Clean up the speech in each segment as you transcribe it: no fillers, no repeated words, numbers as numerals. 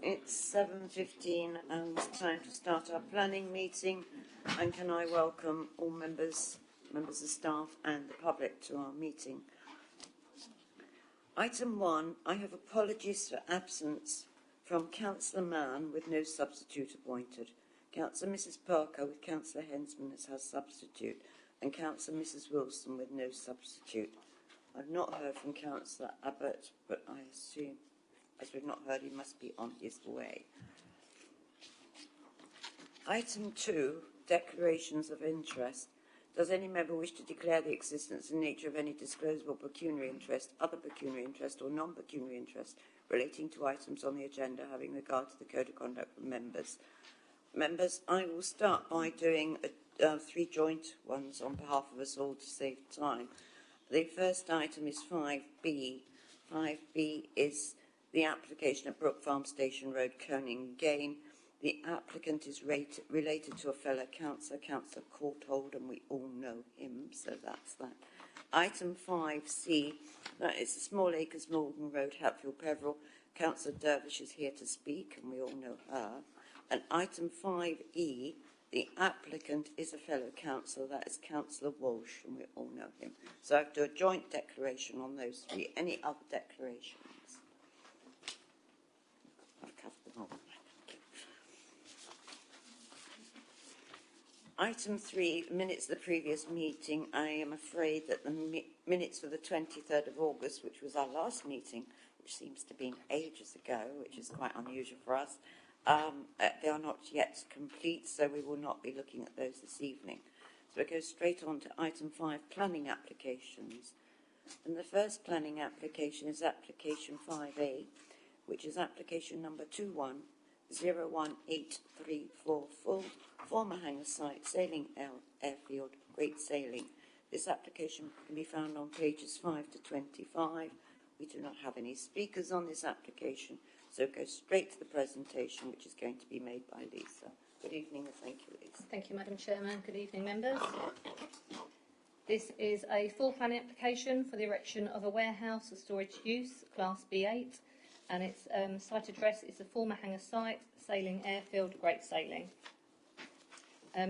It's 7:15 and it's time to start our planning meeting. And can I welcome all members of staff and the public to our meeting. Item 1, I have apologies for absence from Councillor Mann with no substitute appointed, Councillor Mrs Parker with Councillor Hensman as her substitute, and Councillor Mrs Wilson with no substitute. I've not heard from Councillor Abbott, but I assume, as we've not heard, he must be on his way. Item 2, declarations of interest. Does any member wish to declare the existence and nature of any disclosable pecuniary interest, other pecuniary interest or non-pecuniary interest relating to items on the agenda having regard to the Code of Conduct for members? Members, I will start by doing 3 joint ones on behalf of us all to save time. The first item is 5B. 5B is the application at Brook Farm Station Road, Coningain. The applicant is related to a fellow councillor, Councillor Courthold, and we all know him, so that's that. Item 5C, that is the Small Acres, Malden Road, Hatfield, Peveril. Councillor Dervish is here to speak, and we all know her. And item 5E, the applicant is a fellow councillor, that is Councillor Walsh, and we all know him. So I have to do a joint declaration on those 3. Any other declarations? I've covered them all. Item 3, minutes of the previous meeting. I am afraid that the minutes for the 23rd of August, which was our last meeting, which seems to have been ages ago, which is quite unusual for us, they are not yet complete, so we will not be looking at those this evening. So we go straight on to item 5, planning applications. And the first planning application is application 5A, which is application number 21018344, former hangar site, Sailing Airfield, Great Sailing. This application can be found on pages 5 to 25. We do not have any speakers on this application, so go straight to the presentation, which is going to be made by Lisa. Good evening and thank you, Lisa. Thank you, Madam Chairman. Good evening, members. This is a full planning application for the erection of a warehouse for storage use, Class B8, and its site address is the former hangar site, Sailing Airfield, Great Sailing.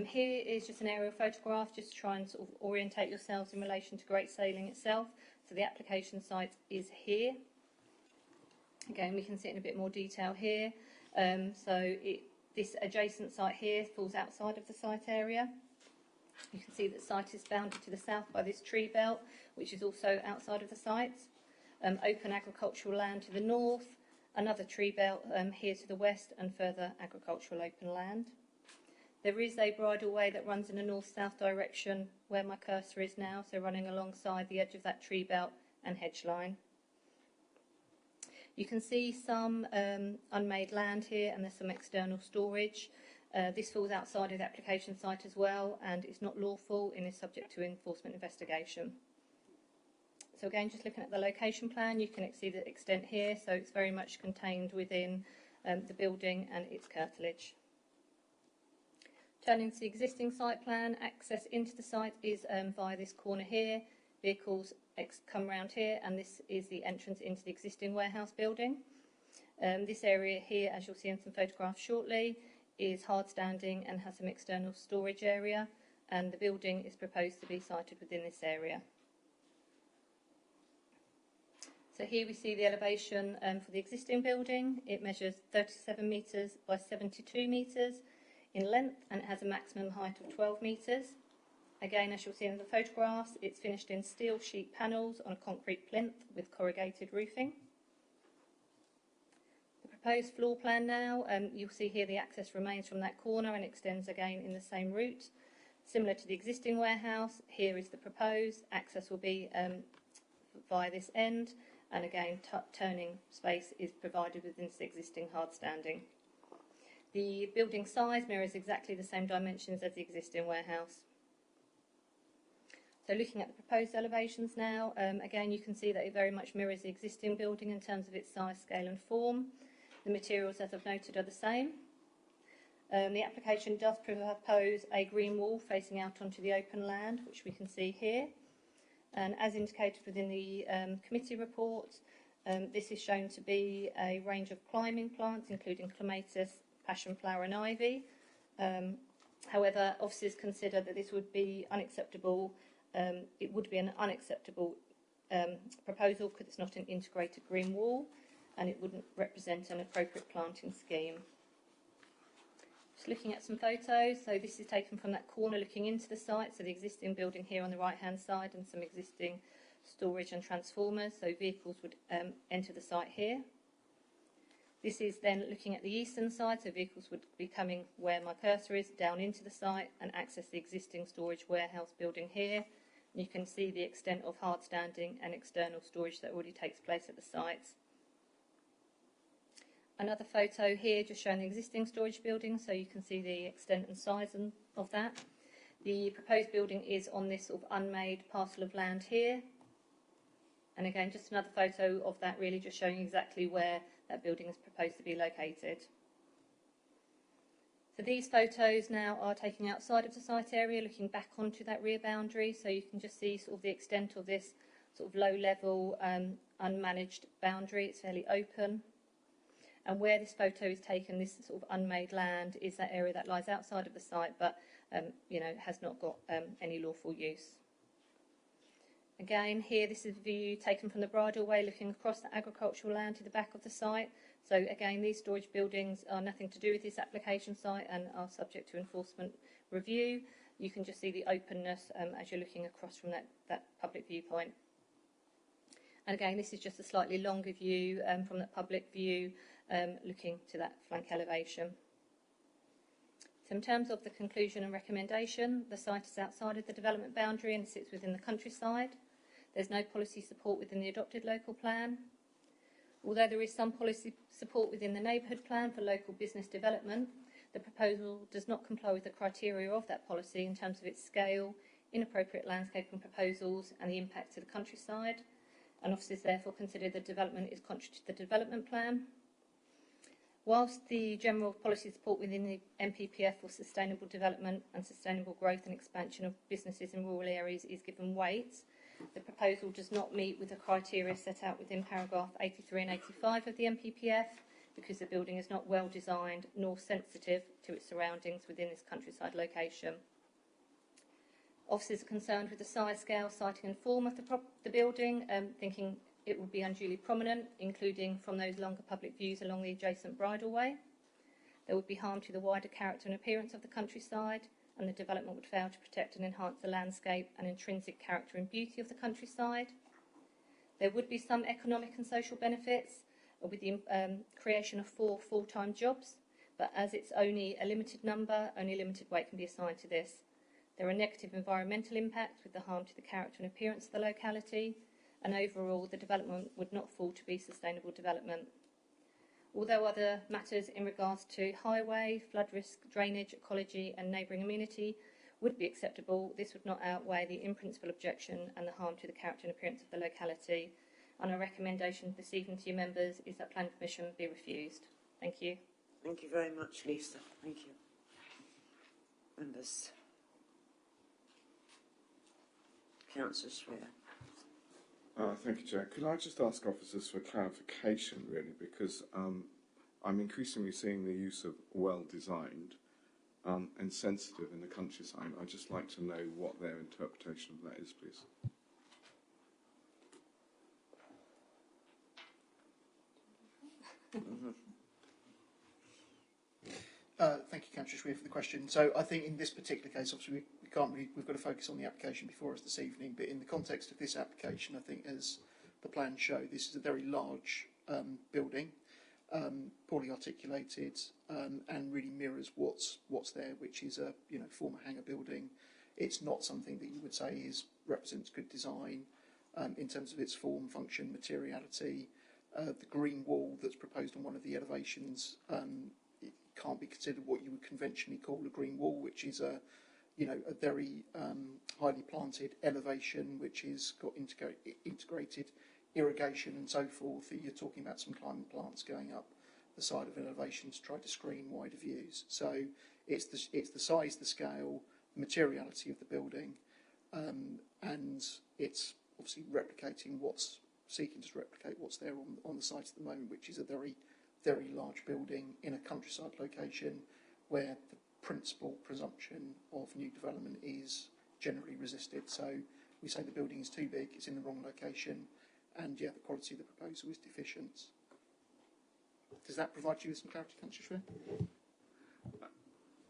Here is just an aerial photograph, just to try and sort of orientate yourselves in relation to Great Sailing itself. So the application site is here. Again, we can see it in a bit more detail here. This adjacent site here falls outside of the site area. You can see that the site is bounded to the south by this tree belt, which is also outside of the site. Open agricultural land to the north, another tree belt here to the west, and further agricultural open land. There is a bridleway that runs in a north-south direction where my cursor is now, so running alongside the edge of that tree belt and hedge line. You can see some unmade land here, and there's some external storage. This falls outside of the application site as well, and is not lawful and is subject to enforcement investigation. So again, just looking at the location plan, you can see the extent here, so it's very much contained within the building and its curtilage. Turning to the existing site plan, access into the site is via this corner here. Vehicles come round here, and this is the entrance into the existing warehouse building. This area here, as you'll see in some photographs shortly, is hard standing and has some external storage area, and the building is proposed to be sited within this area. So here we see the elevation for the existing building. It measures 37 metres by 72 metres in length, and it has a maximum height of 12 metres. Again, as you'll see in the photographs, it's finished in steel sheet panels on a concrete plinth with corrugated roofing. The proposed floor plan now, you'll see here the access remains from that corner and extends again in the same route. Similar to the existing warehouse, here is the proposed. Access will be via this end, and again turning space is provided within this existing hard standing. The building size mirrors exactly the same dimensions as the existing warehouse. So looking at the proposed elevations now, again you can see that it very much mirrors the existing building in terms of its size, scale and form. The materials, as I've noted, are the same. The application does propose a green wall facing out onto the open land, which we can see here. And as indicated within the committee report, This is shown to be a range of climbing plants, including clematis, passion flower and ivy. However, officers consider that this would be unacceptable. It would be an unacceptable proposal because it's not an integrated green wall and it wouldn't represent an appropriate planting scheme. Just looking at some photos, so this is taken from that corner looking into the site, so the existing building here on the right hand side and some existing storage and transformers, so vehicles would enter the site here. This is then looking at the eastern side, so vehicles would be coming where my cursor is, down into the site and access the existing storage warehouse building here. And you can see the extent of hard standing and external storage that already takes place at the site. Another photo here just showing the existing storage building, so you can see the extent and size of that. The proposed building is on this sort of unmade parcel of land here. And again, just another photo of that, really just showing exactly where that building is proposed to be located. So these photos now are taken outside of the site area, looking back onto that rear boundary, so you can just see sort of the extent of this sort of low-level, unmanaged boundary. It's fairly open. And where this photo is taken, this sort of unmade land is that area that lies outside of the site, but has not got any lawful use. Again, here this is a view taken from the bridleway, looking across the agricultural land to the back of the site. So again, these storage buildings are nothing to do with this application site and are subject to enforcement review. You can just see the openness as you're looking across from that public viewpoint. And again, this is just a slightly longer view from that public view, looking to that flank elevation. So in terms of the conclusion and recommendation, the site is outside of the development boundary and sits within the countryside. There's no policy support within the adopted local plan. Although there is some policy support within the neighbourhood plan for local business development, the proposal does not comply with the criteria of that policy in terms of its scale, inappropriate landscaping proposals and the impact to the countryside, and officers therefore consider the development is contrary to the development plan. Whilst the general policy support within the NPPF for sustainable development and sustainable growth and expansion of businesses in rural areas is given weight, the proposal does not meet with the criteria set out within paragraph 83 and 85 of the NPPF because the building is not well designed nor sensitive to its surroundings within this countryside location. Officers are concerned with the size, scale, siting and form of the building, thinking it will be unduly prominent, including from those longer public views along the adjacent bridleway. There would be harm to the wider character and appearance of the countryside, and the development would fail to protect and enhance the landscape and intrinsic character and beauty of the countryside. There would be some economic and social benefits with the creation of 4 full-time jobs, but as it's only a limited number, only limited weight can be assigned to this. There are negative environmental impacts with the harm to the character and appearance of the locality, and overall the development would not fall to be sustainable development. Although other matters in regards to highway, flood risk, drainage, ecology and neighbouring amenity would be acceptable, this would not outweigh the in-principle objection and the harm to the character and appearance of the locality. And our recommendation this evening to your members is that Planning Permission be refused. Thank you. Thank you very much, Lisa. Thank you. Members. Councillor Shreya. Thank you, Chair. Could I just ask officers for clarification, really, because I'm increasingly seeing the use of well-designed and sensitive in the countryside. I'd just like to know what their interpretation of that is, please. Thank you, Councillor Shreya, for the question. So I think in this particular case, obviously we've got to focus on the application before us this evening, but in the context of this application, I think as the plans show, this is a very large building, poorly articulated, and really mirrors what's there, which is a former hangar building. It's not something that you would say represents good design in terms of its form, function, materiality. The green wall that's proposed on one of the elevations it can't be considered what you would conventionally call a green wall, which is a very highly planted elevation, which has got integrated irrigation and so forth. You're talking about some climbing plants going up the side of an elevation to try to screen wider views. So it's the size, the scale, the materiality of the building, and it's obviously replicating what's seeking to replicate what's there on the site at the moment, which is a very, very large building in a countryside location where the principal presumption of new development is generally resisted. So we say the building is too big, it's in the wrong location, and yeah, the quality of the proposal is deficient. Does that provide you with some clarity, Councillor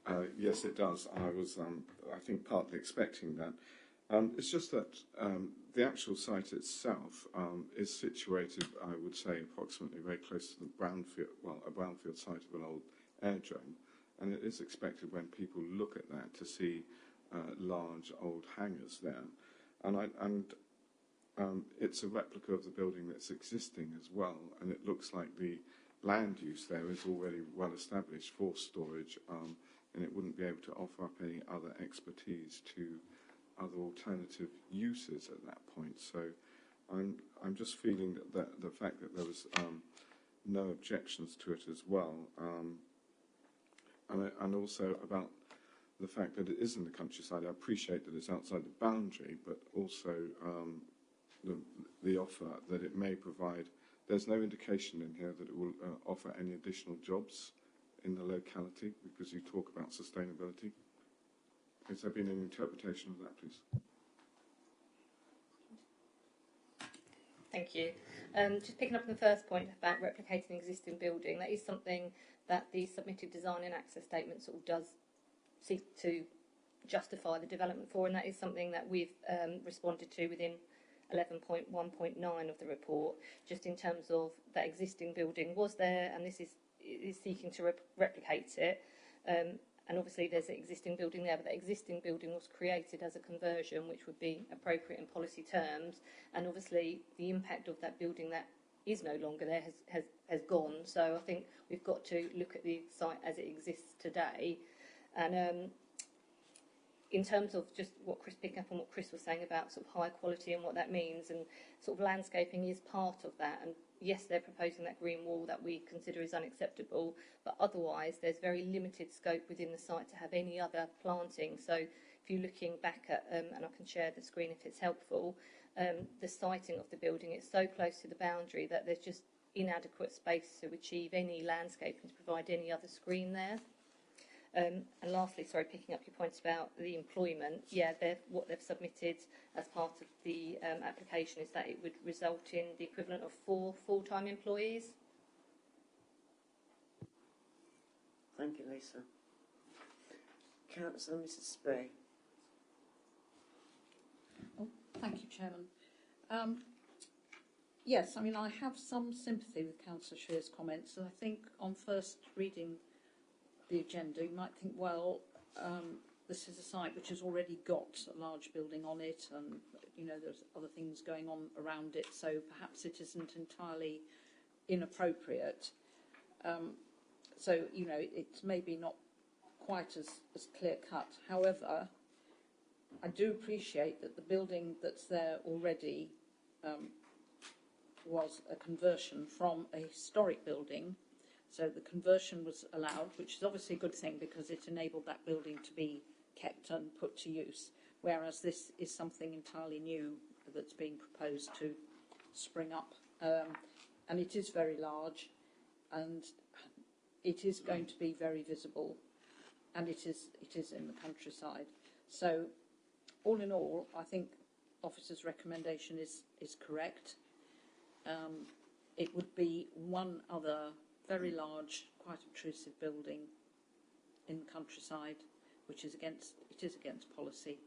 Schwer? Yes, it does. I was, I think, partly expecting that. It's just that the actual site itself is situated, I would say, approximately very close to the a brownfield site of an old airdrome, and it is expected when people look at that to see large old hangars there, and it's a replica of the building that's existing as well, and it looks like the land use there is already well established for storage, and it wouldn't be able to offer up any other expertise to other alternative uses at that point. So I'm just feeling that the fact that there was no objections to it as well, and also about the fact that it is in the countryside. I appreciate that it's outside the boundary, but also the offer that it may provide. There's no indication in here that it will offer any additional jobs in the locality, because you talk about sustainability. Has there been an interpretation of that, please? Thank you. Just picking up on the first point about replicating an existing building, that is something that the submitted design and access statement sort of does seek to justify the development for, and that is something that we've responded to within 11.1.9 of the report, just in terms of that existing building was there, and this is seeking to replicate it. And obviously there's an existing building there, but that existing building was created as a conversion, which would be appropriate in policy terms, and obviously the impact of that building that is no longer there has gone. So I think we've got to look at the site as it exists today. And in terms of just what Chris, picking up on what Chris was saying about sort of high quality and what that means, and sort of landscaping is part of that. And yes, they're proposing that green wall that we consider is unacceptable, but otherwise there's very limited scope within the site to have any other planting. So if you're looking back at, and I can share the screen if it's helpful, the siting of the building, it's so close to the boundary that there's just inadequate space to achieve any landscaping to provide any other screen there. And lastly, sorry, picking up your points about the employment, yeah, what they've submitted as part of the application is that it would result in the equivalent of 4 full-time employees. Thank you, Lisa. Councillor Mrs Spray. Oh, thank you, Chairman. Yes, I mean, I have some sympathy with Councillor Shear's comments, and I think on first reading the agenda, you might think, well, this is a site which has already got a large building on it, and you know there's other things going on around it, so perhaps it isn't entirely inappropriate. So you know it's maybe not quite as clear cut. However, I do appreciate that the building that's there already was a conversion from a historic building. So the conversion was allowed, which is obviously a good thing because it enabled that building to be kept and put to use, whereas this is something entirely new that's being proposed to spring up. And it is very large, and it is going to be very visible, and it is in the countryside. So all in all, I think Officer's recommendation is correct. It would be one other very large, quite obtrusive building in the countryside, which is against policy.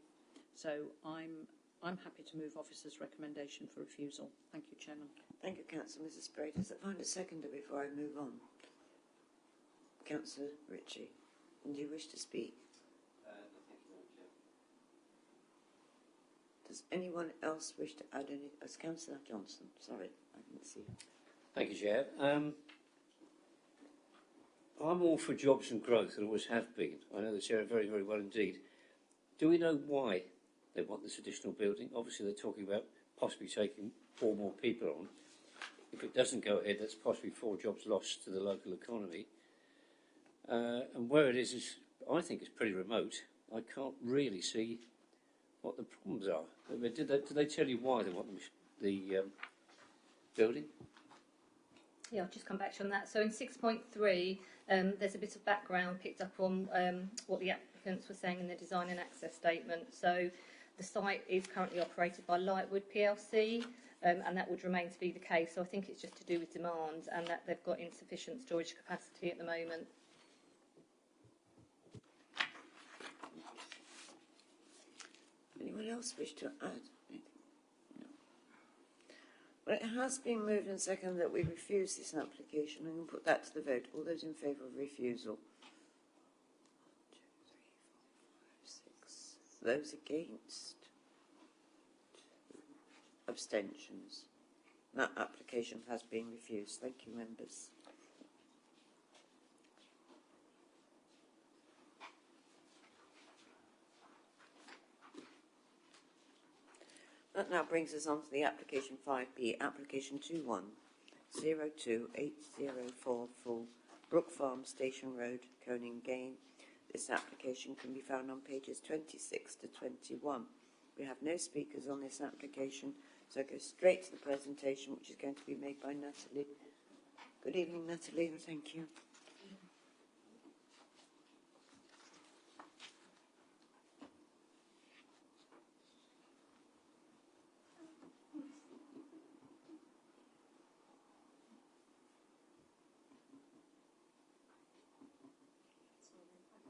So I'm happy to move Officer's recommendation for refusal. Thank you, Chairman. Thank you, Councillor Mrs Spray. Does it find a seconder before I move on? Councillor Ritchie, do you wish to speak? No, thank you, Madam Chair. Does anyone else wish to add any? As Councillor Johnson, sorry, I didn't see you. Thank you, Chair. I'm all for jobs and growth, and always have been. I know the Chair very, very well indeed. Do we know why they want this additional building? Obviously, they're talking about possibly taking 4 more people on. If it doesn't go ahead, that's possibly 4 jobs lost to the local economy. And where it is, I think, it's pretty remote. I can't really see what the problems are. Did they tell you why they want the building? Yeah, I'll just come back to you on that. So in 6.3, there's a bit of background picked up on what the applicants were saying in the design and access statement. So the site is currently operated by Lightwood PLC, and that would remain to be the case. So I think it's just to do with demand and that they've got insufficient storage capacity at the moment. Anyone else wish to add? No. Well, it has been moved and seconded that we refuse this application. I'm going to put that to the vote. All those in favour of refusal? 1, 2, 3, 4, 5, 6. Those against? 2. Abstentions. That application has been refused. Thank you, members. That now brings us on to the application 5B, application 21028044 Brook Farm Station Road, Coningain. This application can be found on pages 26 to 21. We have no speakers on this application, so I go straight to the presentation, which is going to be made by Natalie. Good evening, Natalie, and thank you.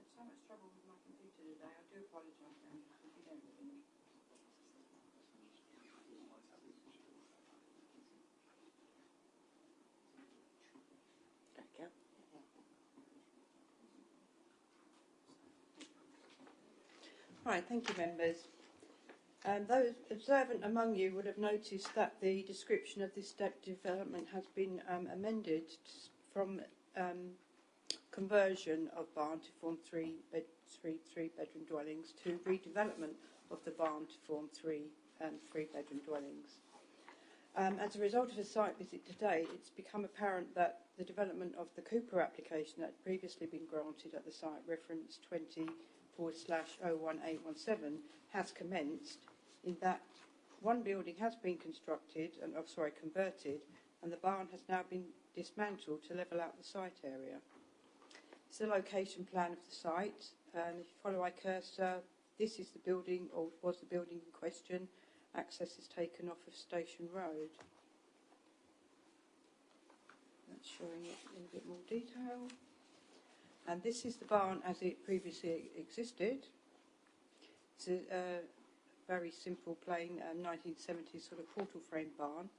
So much trouble with my computer today. I do apologise, Andrew, if you don't really know. Okay. Right, thank you, members. Those observant among you would have noticed that the description of this development has been amended from conversion of barn to form three bedroom dwellings to redevelopment of the barn to form 3 bedroom dwellings. As a result of a site visit today, it's become apparent that the development of the Cooper application that had previously been granted at the site reference 20/01817 has commenced, in that one building has been converted, and the barn has now been dismantled to level out the site area. It's a location plan of the site, and if you follow my cursor, this is the building, or was the building in question. Access is taken off of Station Road. That's showing it in a bit more detail. And this is the barn as it previously existed. It's a very simple, plain 1970s sort of portal frame barn.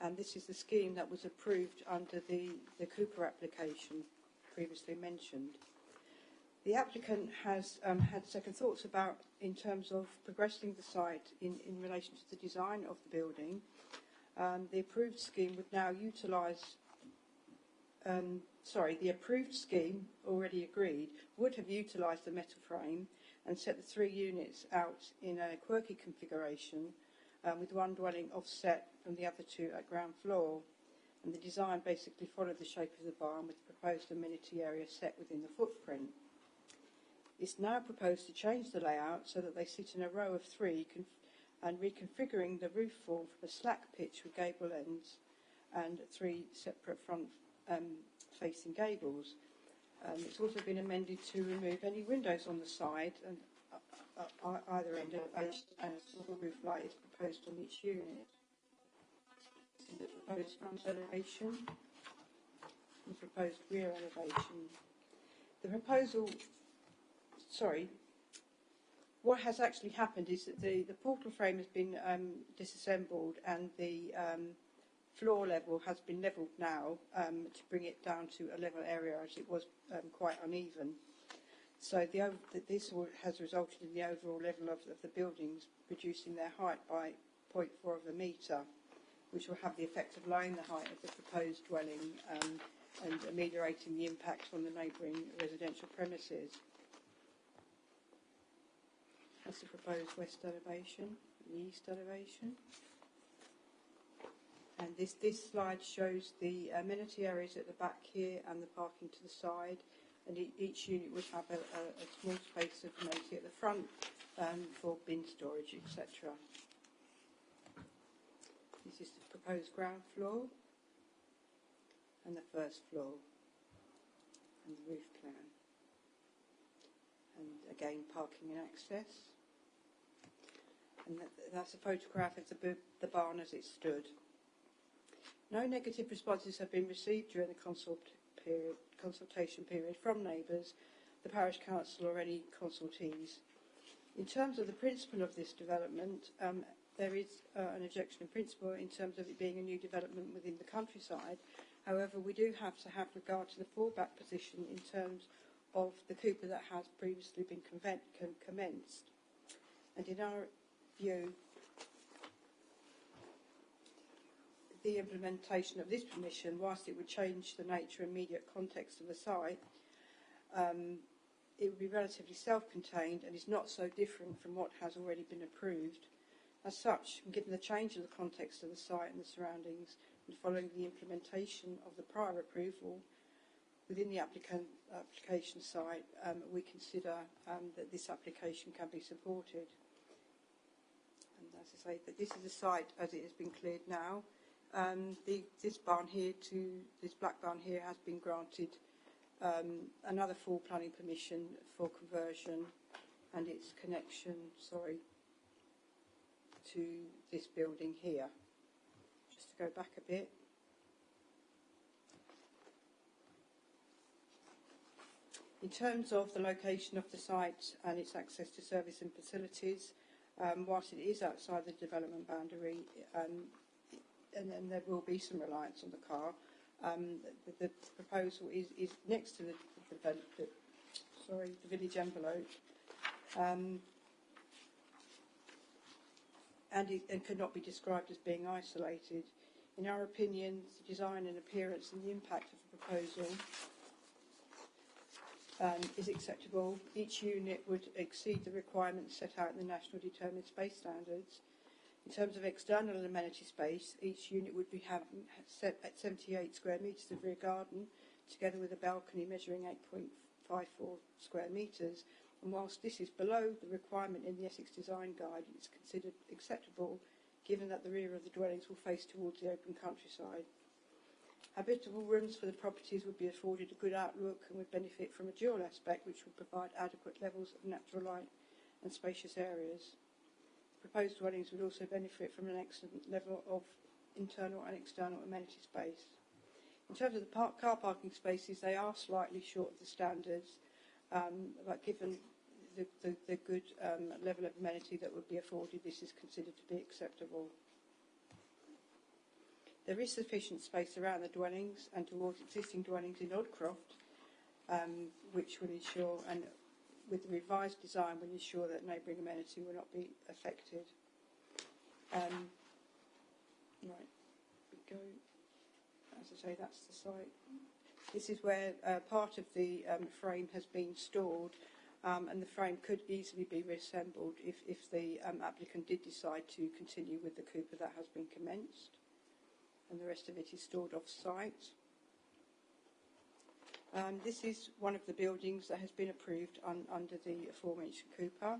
And this is the scheme that was approved under the Cooper application previously mentioned. The applicant has had second thoughts about in terms of progressing the site in relation to the design of the building. The approved scheme would now utilise, the approved scheme already agreed would have utilised the metal frame and set the 3 units out in a quirky configuration with one dwelling offset from the other 2 at ground floor. And the design basically followed the shape of the barn with the proposed amenity area set within the footprint. It's now proposed to change the layout so that they sit in a row of 3 and reconfiguring the roof form from a slack pitch with gable ends and 3 separate front facing gables. It's also been amended to remove any windows on the side and either end and a small roof light is proposed on each unit. The proposed front elevation, the proposed rear elevation. The proposal, what has actually happened is that the portal frame has been disassembled and the floor level has been levelled now to bring it down to a level area, as it was quite uneven. So this has resulted in the overall level of the buildings reducing their height by 0.4 of a metre, which will have the effect of lowering the height of the proposed dwelling and ameliorating the impact on the neighbouring residential premises. That's the proposed west elevation, the east elevation. And this slide shows the amenity areas at the back here and the parking to the side. And each unit would have a small space of amenity at the front for bin storage, etc. This is the proposed ground floor and the first floor and the roof plan. And again, parking and access. And that's a photograph of the barn as it stood. No negative responses have been received during the consultation period from neighbours, the parish council or any consultees. In terms of the principle of this development, there is an objection in principle in terms of it being a new development within the countryside. However, we do have to have regard to the fallback position in terms of the Cooper that has previously been commenced. And in our view, the implementation of this permission, whilst it would change the nature and immediate context of the site, it would be relatively self-contained and is not so different from what has already been approved. As such, given the change of the context of the site and the surroundings, and following the implementation of the prior approval within the application site, we consider that this application can be supported. And as I say, that this is a site as it has been cleared now. This barn here, this black barn here, has been granted another full planning permission for conversion and its connection, to this building here. Just to go back a bit. In terms of the location of the site and its access to service and facilities, whilst it is outside the development boundary, and then there will be some reliance on the car, the proposal is next to the village envelope, and could not be described as being isolated. In our opinion, the design and appearance and the impact of the proposal is acceptable. Each unit would exceed the requirements set out in the National Determined Space Standards. In terms of external amenity space, each unit would be set at 78 square metres of rear garden, together with a balcony measuring 8.54 square metres. And whilst this is below the requirement in the Essex Design Guide, it's considered acceptable given that the rear of the dwellings will face towards the open countryside. Habitable rooms for the properties would be afforded a good outlook and would benefit from a dual aspect which would provide adequate levels of natural light and spacious areas. Proposed dwellings would also benefit from an excellent level of internal and external amenity space. In terms of the car parking spaces, they are slightly short of the standards, but given the good level of amenity that would be afforded, this is considered to be acceptable. There is sufficient space around the dwellings and towards existing dwellings in Oldcroft, which will ensure, and with the revised design, will ensure that neighbouring amenity will not be affected. Right, we go. As I say, that's the site. This is where part of the frame has been stored, and the frame could easily be reassembled if the applicant did decide to continue with the Cooper that has been commenced, and the rest of it is stored off-site. This is one of the buildings that has been approved under the aforementioned Cooper.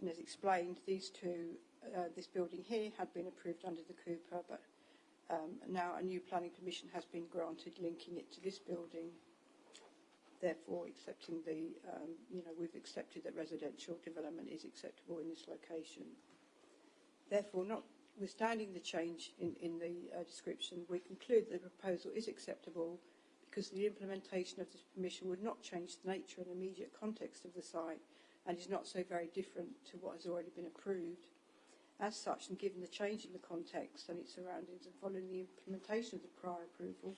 And as explained, this building here had been approved under the Cooper, but now a new planning permission has been granted linking it to this building. Therefore, accepting we've accepted that residential development is acceptable in this location. Therefore, notwithstanding the change in the description, we conclude that the proposal is acceptable because the implementation of this permission would not change the nature and immediate context of the site and is not so very different to what has already been approved. As such, and given the change in the context and its surroundings and following the implementation of the prior approval,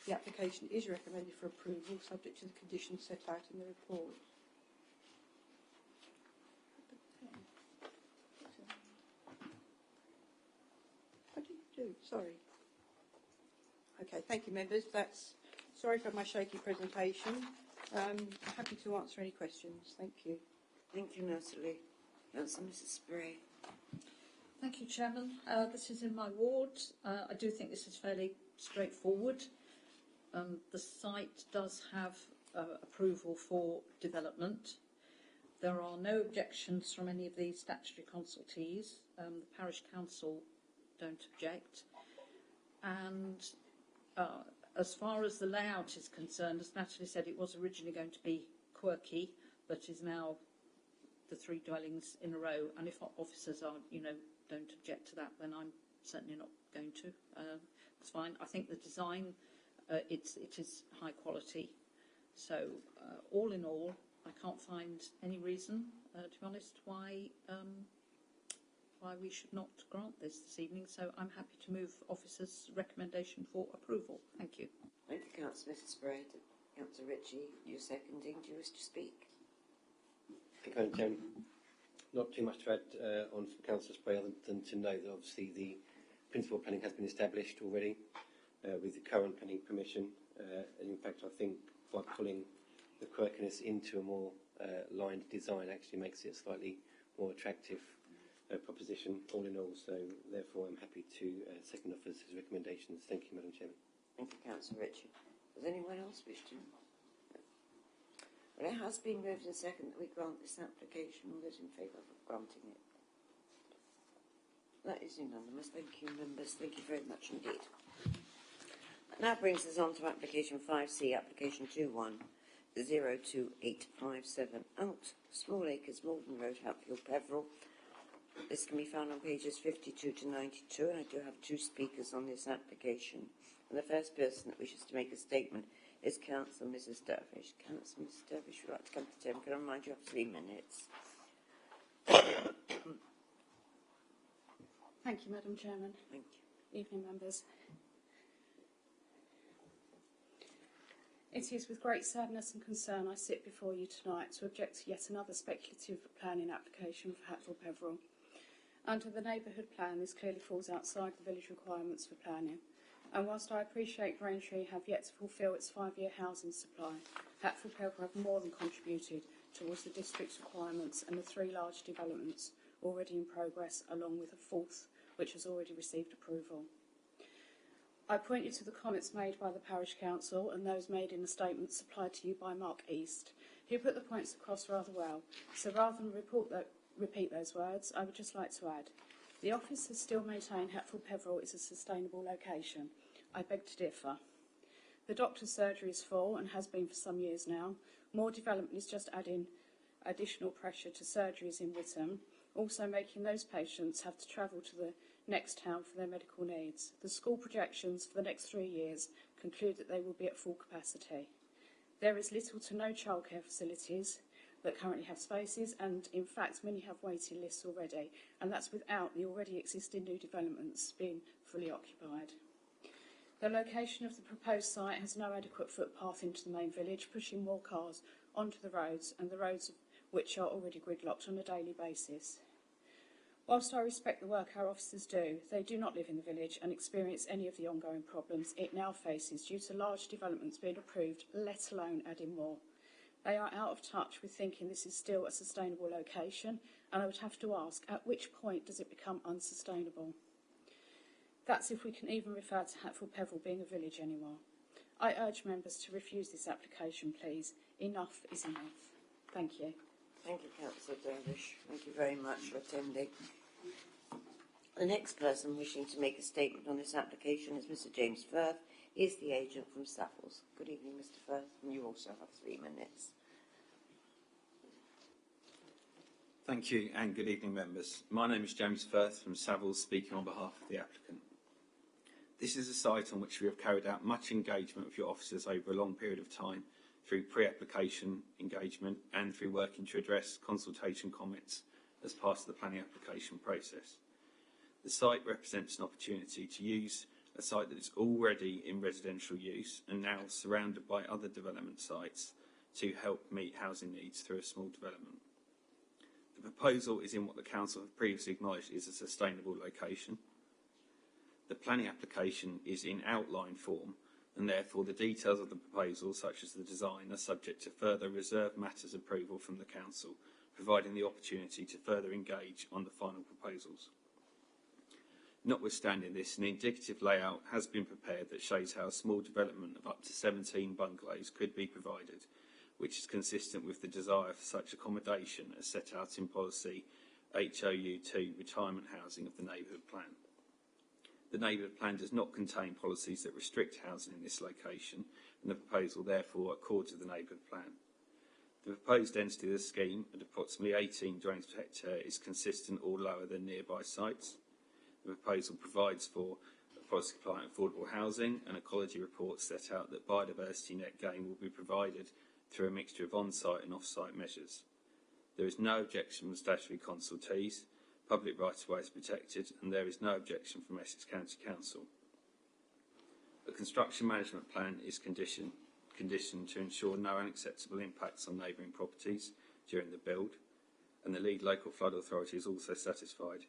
the application is recommended for approval subject to the conditions set out in the report. What did you do? Sorry. Okay, thank you, members. Sorry for my shaky presentation. Happy to answer any questions. Thank you. Thank you, Natalie. Councillor Mrs. Spray. Thank you, Chairman. This is in my ward. I do think this is fairly straightforward. The site does have approval for development. There are no objections from any of the statutory consultees. The parish council don't object. And as far as the layout is concerned, as Natalie said, it was originally going to be quirky, but is now the 3 dwellings in a row. And if officers are, don't object to that, then I'm certainly not going to. It's fine. I think the design, it is high quality. So all in all, I can't find any reason, to be honest, why we should not grant this evening. So I'm happy to move officers' recommendation for approval. Thank you. Thank you, Councillor Mrs. Sprague. Councillor Ritchie, you're seconding. Do you wish to speak? Thank you, Madam Chairman. Not too much to add on from Councillor Sprague other than to know that obviously the principle planning has been established already with the current planning permission. And in fact, I think by pulling the quirkiness into a more lined design actually makes it a slightly more attractive proposition all in all. So therefore I'm happy to second officers' recommendations. Thank you, Madam Chairman. Thank you, Councillor Ritchie. Does anyone else wish to? Well, it has been moved and second that we grant this application. All those in favour of granting it? That is unanimous. Thank you, members. Thank you very much indeed. That now brings us on to application 5C, application 21-02857 out Small Acres, Malden Road, Hatfield, Peveril. This can be found on pages 52 to 92, and I do have 2 speakers on this application. And the first person that wishes to make a statement is Councillor Mrs. Dervish. Councillor Mrs. Dervish would like to come to the table. Can I remind you of 3 minutes? Thank you, Madam Chairman. Thank you. Evening, members. It is with great sadness and concern I sit before you tonight to object to yet another speculative planning application for Hatfield Peveril. Under the neighbourhood plan, this clearly falls outside the village requirements for planning. And whilst I appreciate Braintree have yet to fulfil its 5-year housing supply, Hatfield Peveril have more than contributed towards the district's requirements and the 3 large developments already in progress, along with a 4th, which has already received approval. I point you to the comments made by the Parish Council and those made in the statement supplied to you by Mark East, who put the points across rather well. So rather than repeat those words, I would just like to add, the office has still maintained Hatfield Peveril is a sustainable location. I beg to differ. The doctor's surgery is full and has been for some years now. More development is just adding additional pressure to surgeries in Witham, also making those patients have to travel to the next town for their medical needs. The school projections for the next 3 years conclude that they will be at full capacity. There is little to no childcare facilities that currently have spaces, and in fact many have waiting lists already, and that's without the already existing new developments being fully occupied. The location of the proposed site has no adequate footpath into the main village, pushing more cars onto the roads, and the roads which are already gridlocked on a daily basis. Whilst I respect the work our officers do, they do not live in the village and experience any of the ongoing problems it now faces due to large developments being approved, let alone adding more. They are out of touch with thinking this is still a sustainable location, and I would have to ask, at which point does it become unsustainable? That's if we can even refer to Hatfield Peveril being a village anymore. I urge members to refuse this application, please. Enough is enough. Thank you. Thank you, Councillor Dervish. Thank you very much for attending. The next person wishing to make a statement on this application is Mr. James Firth. He is the agent from Savills. Good evening, Mr. Firth, and you also have 3 minutes. Thank you, and good evening, members. My name is James Firth from Savills, speaking on behalf of the applicant. This is a site on which we have carried out much engagement with your officers over a long period of time, through pre-application engagement and through working to address consultation comments as part of the planning application process. The site represents an opportunity to use a site that is already in residential use and now surrounded by other development sites to help meet housing needs through a small development. The proposal is in what the Council have previously acknowledged is a sustainable location. The planning application is in outline form, and therefore the details of the proposal, such as the design, are subject to further reserved matters approval from the Council, providing the opportunity to further engage on the final proposals. Notwithstanding this, an indicative layout has been prepared that shows how a small development of up to 17 bungalows could be provided, which is consistent with the desire for such accommodation as set out in policy HOU2 retirement housing of the neighbourhood plan. The neighbourhood plan does not contain policies that restrict housing in this location, and the proposal therefore accords with the neighbourhood plan. The proposed density of the scheme at approximately 18 dwellings per hectare is consistent or lower than nearby sites. The proposal provides for policy compliant affordable housing, and ecology reports set out that biodiversity net gain will be provided through a mixture of on-site and off-site measures. There is no objection from statutory consultees, public right-of-way is protected, and there is no objection from Essex County Council. A construction management plan is conditioned to ensure no unacceptable impacts on neighbouring properties during the build, and the lead local flood authority is also satisfied.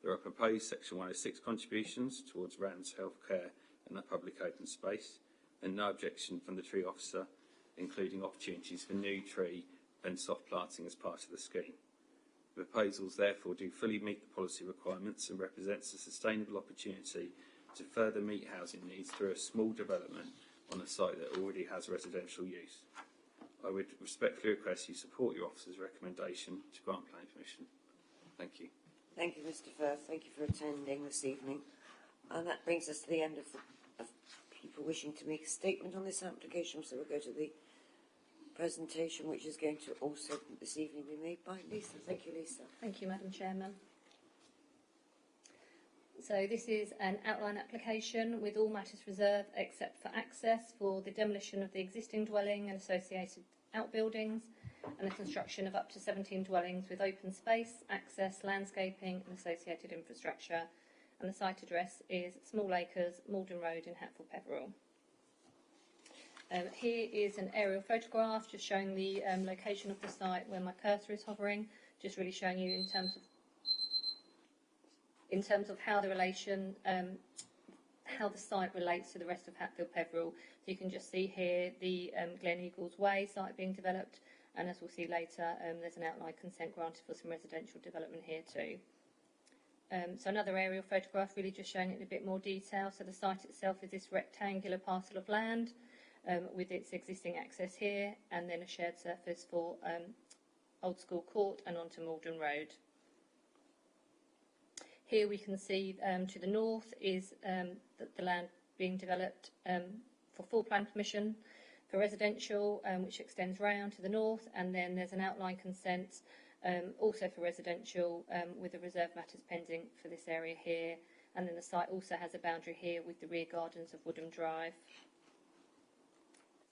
There are proposed Section 106 contributions towards RAND's healthcare and the public open space, and no objection from the tree officer, including opportunities for new tree and soft planting as part of the scheme. The proposals therefore do fully meet the policy requirements and represents a sustainable opportunity to further meet housing needs through a small development on a site that already has residential use. I would respectfully request you support your officer's recommendation to grant planning permission. Thank you. Thank you, Mr. Firth. Thank you for attending this evening. And that brings us to the end of people wishing to make a statement on this application. So we'll go to the presentation, which is going to also this evening be made by Lisa. Thank you, Lisa. Thank you, Madam Chairman. So this is an outline application with all matters reserved except for access for the demolition of the existing dwelling and associated outbuildings, and the construction of up to 17 dwellings with open space, access, landscaping and associated infrastructure. And the site address is Small Acres, Malden Road in Hatfield Peveril. Here is an aerial photograph just showing the location of the site where my cursor is hovering, just really showing you in terms of how the relation, how the site relates to the rest of Hatfield Peveril. So you can just see here the Glen Eagles Way site being developed, and as we'll see later, there's an outline consent granted for some residential development here too. So another aerial photograph really just showing it in a bit more detail. So the site itself is this rectangular parcel of land with its existing access here, and then a shared surface for Old School Court and onto Malden Road. Here we can see to the north is the land being developed for full plan permission for residential, which extends round to the north, and then there's an outline consent also for residential with the reserve matters pending for this area here, and then the site also has a boundary here with the rear gardens of Woodham Drive.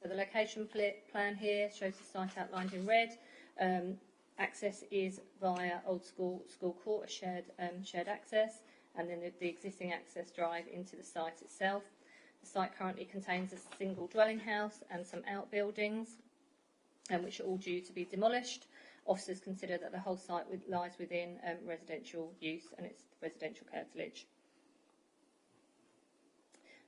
So the location plan here shows the site outlined in red. Access is via Old School Court, a shared access, and then the existing access drive into the site itself. The site currently contains a single dwelling house and some outbuildings, which are all due to be demolished. Officers consider that the whole site lies within residential use and it's residential curtilage.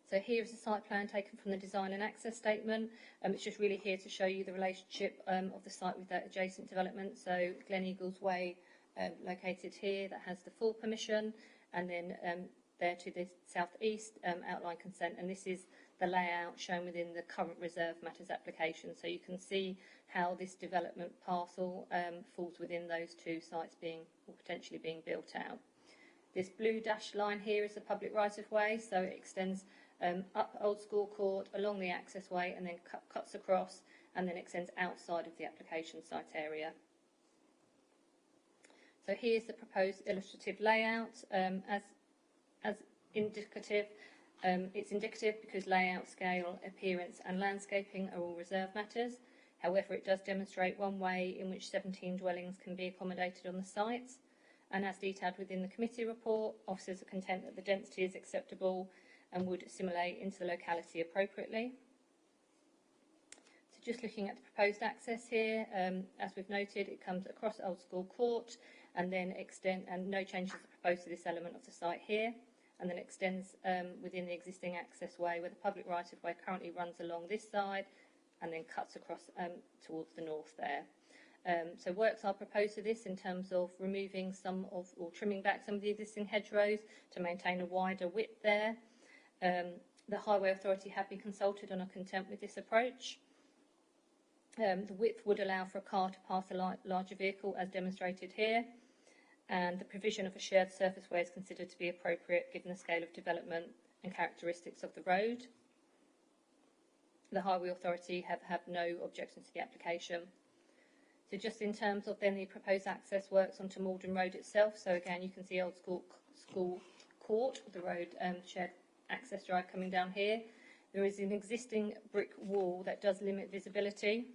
So here is the site plan taken from the design and access statement. It's just really here to show you the relationship of the site with that adjacent development. So Glen Eagles Way, located here, that has the full permission, and then there to the southeast, outline consent. And this is the layout shown within the current reserve matters application. So you can see how this development parcel falls within those two sites being or potentially being built out. This blue dashed line here is the public right-of-way, so it extends up Old School Court, along the access way, and then cuts across and then extends outside of the application site area. So here's the proposed illustrative layout as indicative. It's indicative because layout, scale, appearance and landscaping are all reserve matters. However, it does demonstrate one way in which 17 dwellings can be accommodated on the site. And as detailed within the committee report, officers are content that the density is acceptable and would assimilate into the locality appropriately. So just looking at the proposed access here, as we've noted, it comes across Old School Court and then no changes are proposed to this element of the site here, and then extends within the existing access way where the public right-of-way currently runs along this side and then cuts across towards the north there. So works are proposed to this in terms of removing or trimming back some of the existing hedgerows to maintain a wider width there. The Highway Authority have been consulted and are content with this approach. The width would allow for a car to pass a larger vehicle as demonstrated here, and the provision of a shared surface way is considered to be appropriate given the scale of development and characteristics of the road. The Highway Authority have had no objections to the application. So just in terms of then the proposed access works onto Malden Road itself, so again you can see Old School Court, the road shared access drive coming down here. There is an existing brick wall that does limit visibility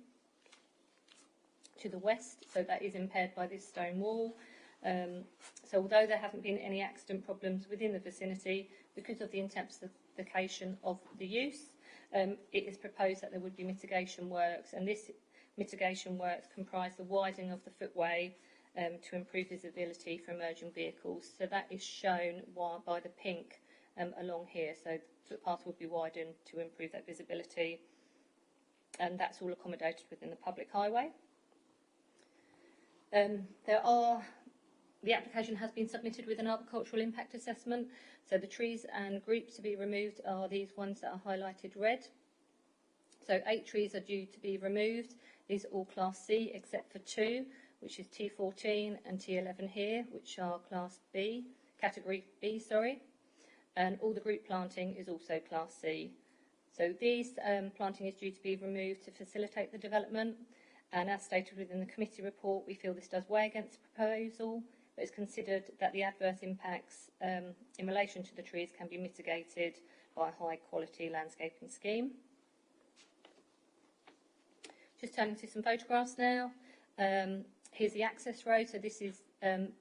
to the west, so that is impaired by this stone wall. So although there haven't been any accident problems within the vicinity, because of the intensification of the use, it is proposed that there would be mitigation works, and this mitigation works comprise the widening of the footway to improve visibility for emerging vehicles. So that is shown by the pink along here. So the footpath would be widened to improve that visibility, and that's all accommodated within the public highway. The application has been submitted with an arboricultural impact assessment. So the trees and groups to be removed are these ones that are highlighted red. So 8 trees are due to be removed. These are all Class C except for 2, which is T14 and T11 here, which are Class B, Category B, sorry. And all the group planting is also Class C. So these planting is due to be removed to facilitate the development. And as stated within the committee report, we feel this does weigh against the proposal, but it's considered that the adverse impacts in relation to the trees can be mitigated by a high quality landscaping scheme. Just turning to some photographs now. Here's the access road. So this is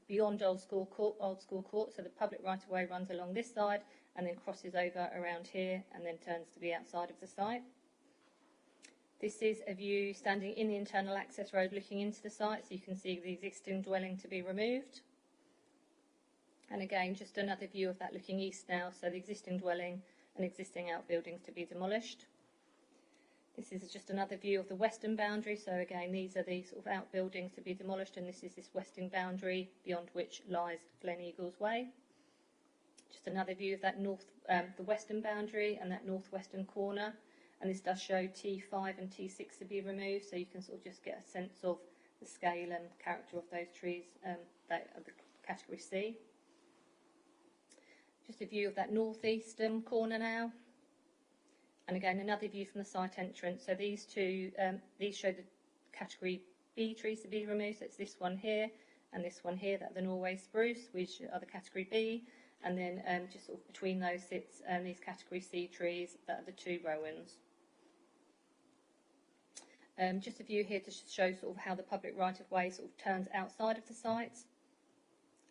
beyond Old School Court. So the public right-of-way runs along this side and then crosses over around here and then turns to be outside of the site. This is a view standing in the internal access road looking into the site, so you can see the existing dwelling to be removed. And again, just another view of that looking east now, so the existing dwelling and existing outbuildings to be demolished. This is just another view of the western boundary, so again, these are the sort of outbuildings to be demolished, and this is this western boundary beyond which lies Glen Eagles Way. Just another view of that the western boundary and that northwestern corner. And this does show T5 and T6 to be removed, so you can sort of just get a sense of the scale and character of those trees that are the Category C. Just a view of that northeastern corner now. And again, another view from the site entrance. So these two, these show the Category B trees to be removed. So it's this one here and this one here, that are the Norway spruce, which are the Category B. And then just sort of between those sits these Category C trees, that are the 2 Rowans. Just a view here to show sort of how the public right-of-way sort of turns outside of the site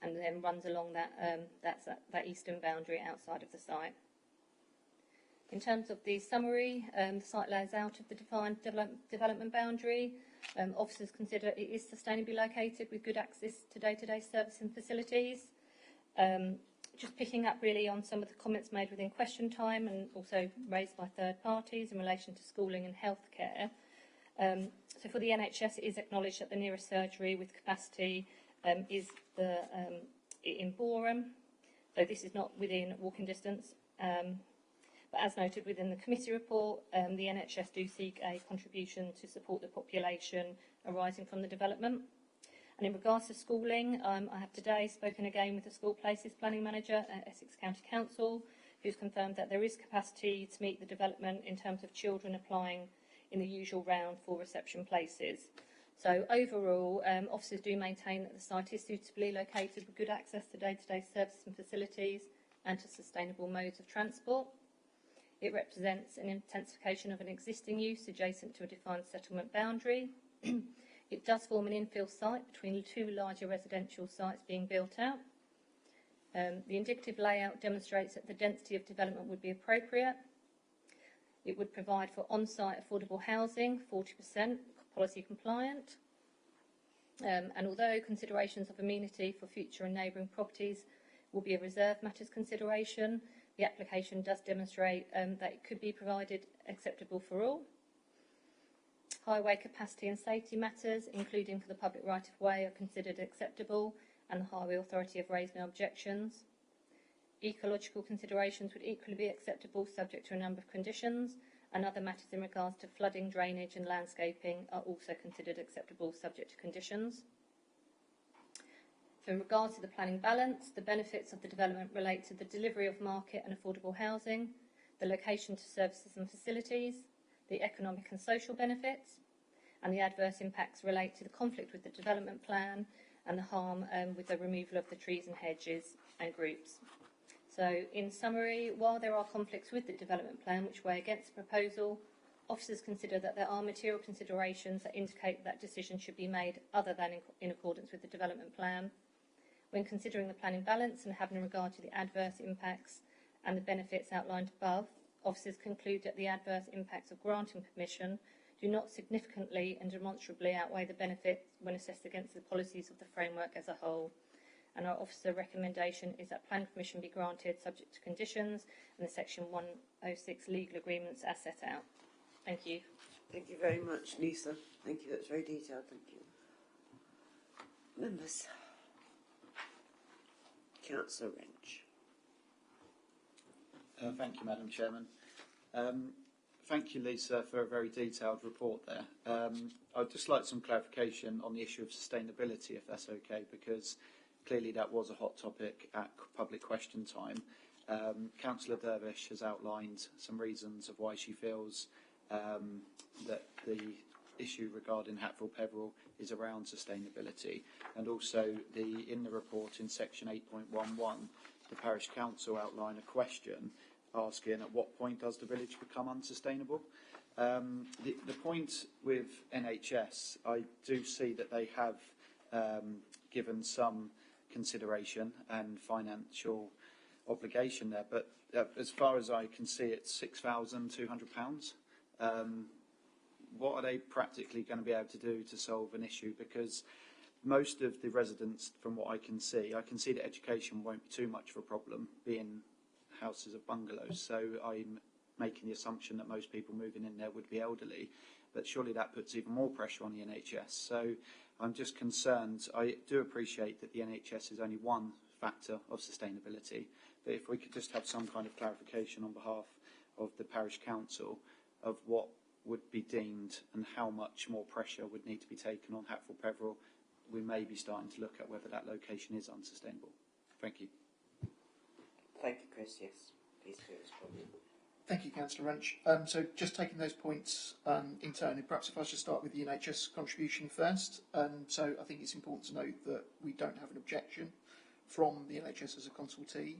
and then runs along that eastern boundary outside of the site. In terms of the summary, the site lays out of the defined development boundary. Officers consider it is sustainably located with good access to day-to-day service and facilities. Just picking up really on some of the comments made within question time and also raised by third parties in relation to schooling and healthcare. So for the NHS, it is acknowledged that the nearest surgery with capacity is in Boreham. So this is not within walking distance. But as noted within the committee report, the NHS do seek a contribution to support the population arising from the development. And in regards to schooling, I have today spoken again with the School Places Planning Manager at Essex County Council, who's confirmed that there is capacity to meet the development in terms of children applying in the usual round for reception places. So overall, officers do maintain that the site is suitably located with good access to day-to-day services and facilities and to sustainable modes of transport. It represents an intensification of an existing use adjacent to a defined settlement boundary. It does form an infill site between 2 larger residential sites being built out. The indicative layout demonstrates that the density of development would be appropriate. It would provide for on-site affordable housing, 40% policy compliant. And although considerations of amenity for future and neighbouring properties will be a reserved matters consideration, the application does demonstrate that it could be provided acceptable for all. Highway capacity and safety matters, including for the public right-of-way, are considered acceptable, and the Highway Authority have raised no objections. Ecological considerations would equally be acceptable, subject to a number of conditions, and other matters in regards to flooding, drainage and landscaping are also considered acceptable, subject to conditions. For regards to the planning balance, the benefits of the development relate to the delivery of market and affordable housing, the location to services and facilities, the economic and social benefits, and the adverse impacts relate to the conflict with the development plan and the harm with the removal of the trees and hedges and groups. So, in summary, while there are conflicts with the development plan which weigh against the proposal, officers consider that there are material considerations that indicate that decisions should be made other than in accordance with the development plan. When considering the planning balance and having regard to the adverse impacts and the benefits outlined above, officers conclude that the adverse impacts of granting permission do not significantly and demonstrably outweigh the benefits when assessed against the policies of the framework as a whole. And our officer recommendation is that planning permission be granted subject to conditions and the Section 106 legal agreements as set out. Thank you. Thank you very much, Lisa. Thank you. That's very detailed. Thank you. Members. Councillor Wrench. Thank you, Madam Chairman. Thank you, Lisa, for a very detailed report there. I'd just like some clarification on the issue of sustainability, if that's okay, because clearly that was a hot topic at public question time. Councillor Dervish has outlined some reasons of why she feels that the issue regarding Hatfield Peveril is around sustainability, and also in the report in section 8.11 the parish council outline a question asking at what point does the village become unsustainable. The point with NHS, I do see that they have given some consideration and financial obligation there, but as far as I can see it's £6,200. What are they practically going to be able to do to solve an issue? Because most of the residents, from what I can see that education won't be too much of a problem, being houses of bungalows. So I'm making the assumption that most people moving in there would be elderly, but surely that puts even more pressure on the NHS. So I'm just concerned. I do appreciate that the NHS is only one factor of sustainability, but if we could just have some kind of clarification on behalf of the parish council of what would be deemed and how much more pressure would need to be taken on Hatfield Peveril, we may be starting to look at whether that location is unsustainable. Thank you. Thank you, Chris. Yes, please do respond. Thank you, Councillor Wrench. So just taking those points in turn, perhaps if I should start with the NHS contribution first. So I think it's important to note that we don't have an objection from the NHS as a consultee.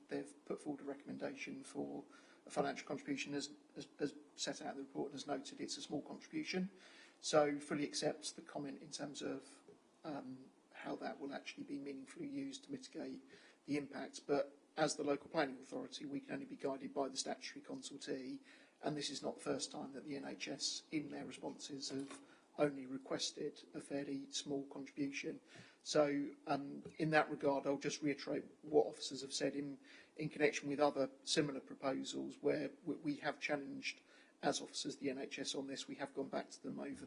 They've put forward a recommendation for a financial contribution as set out in the report and as noted, it's a small contribution. So fully accepts the comment in terms of how that will actually be meaningfully used to mitigate the impacts. But as the local planning authority, we can only be guided by the statutory consultee, and this is not the first time that the NHS, in their responses, have only requested a fairly small contribution. So in that regard, I'll just reiterate what officers have said in connection with other similar proposals where we have challenged, as officers, the NHS on this. We have gone back to them over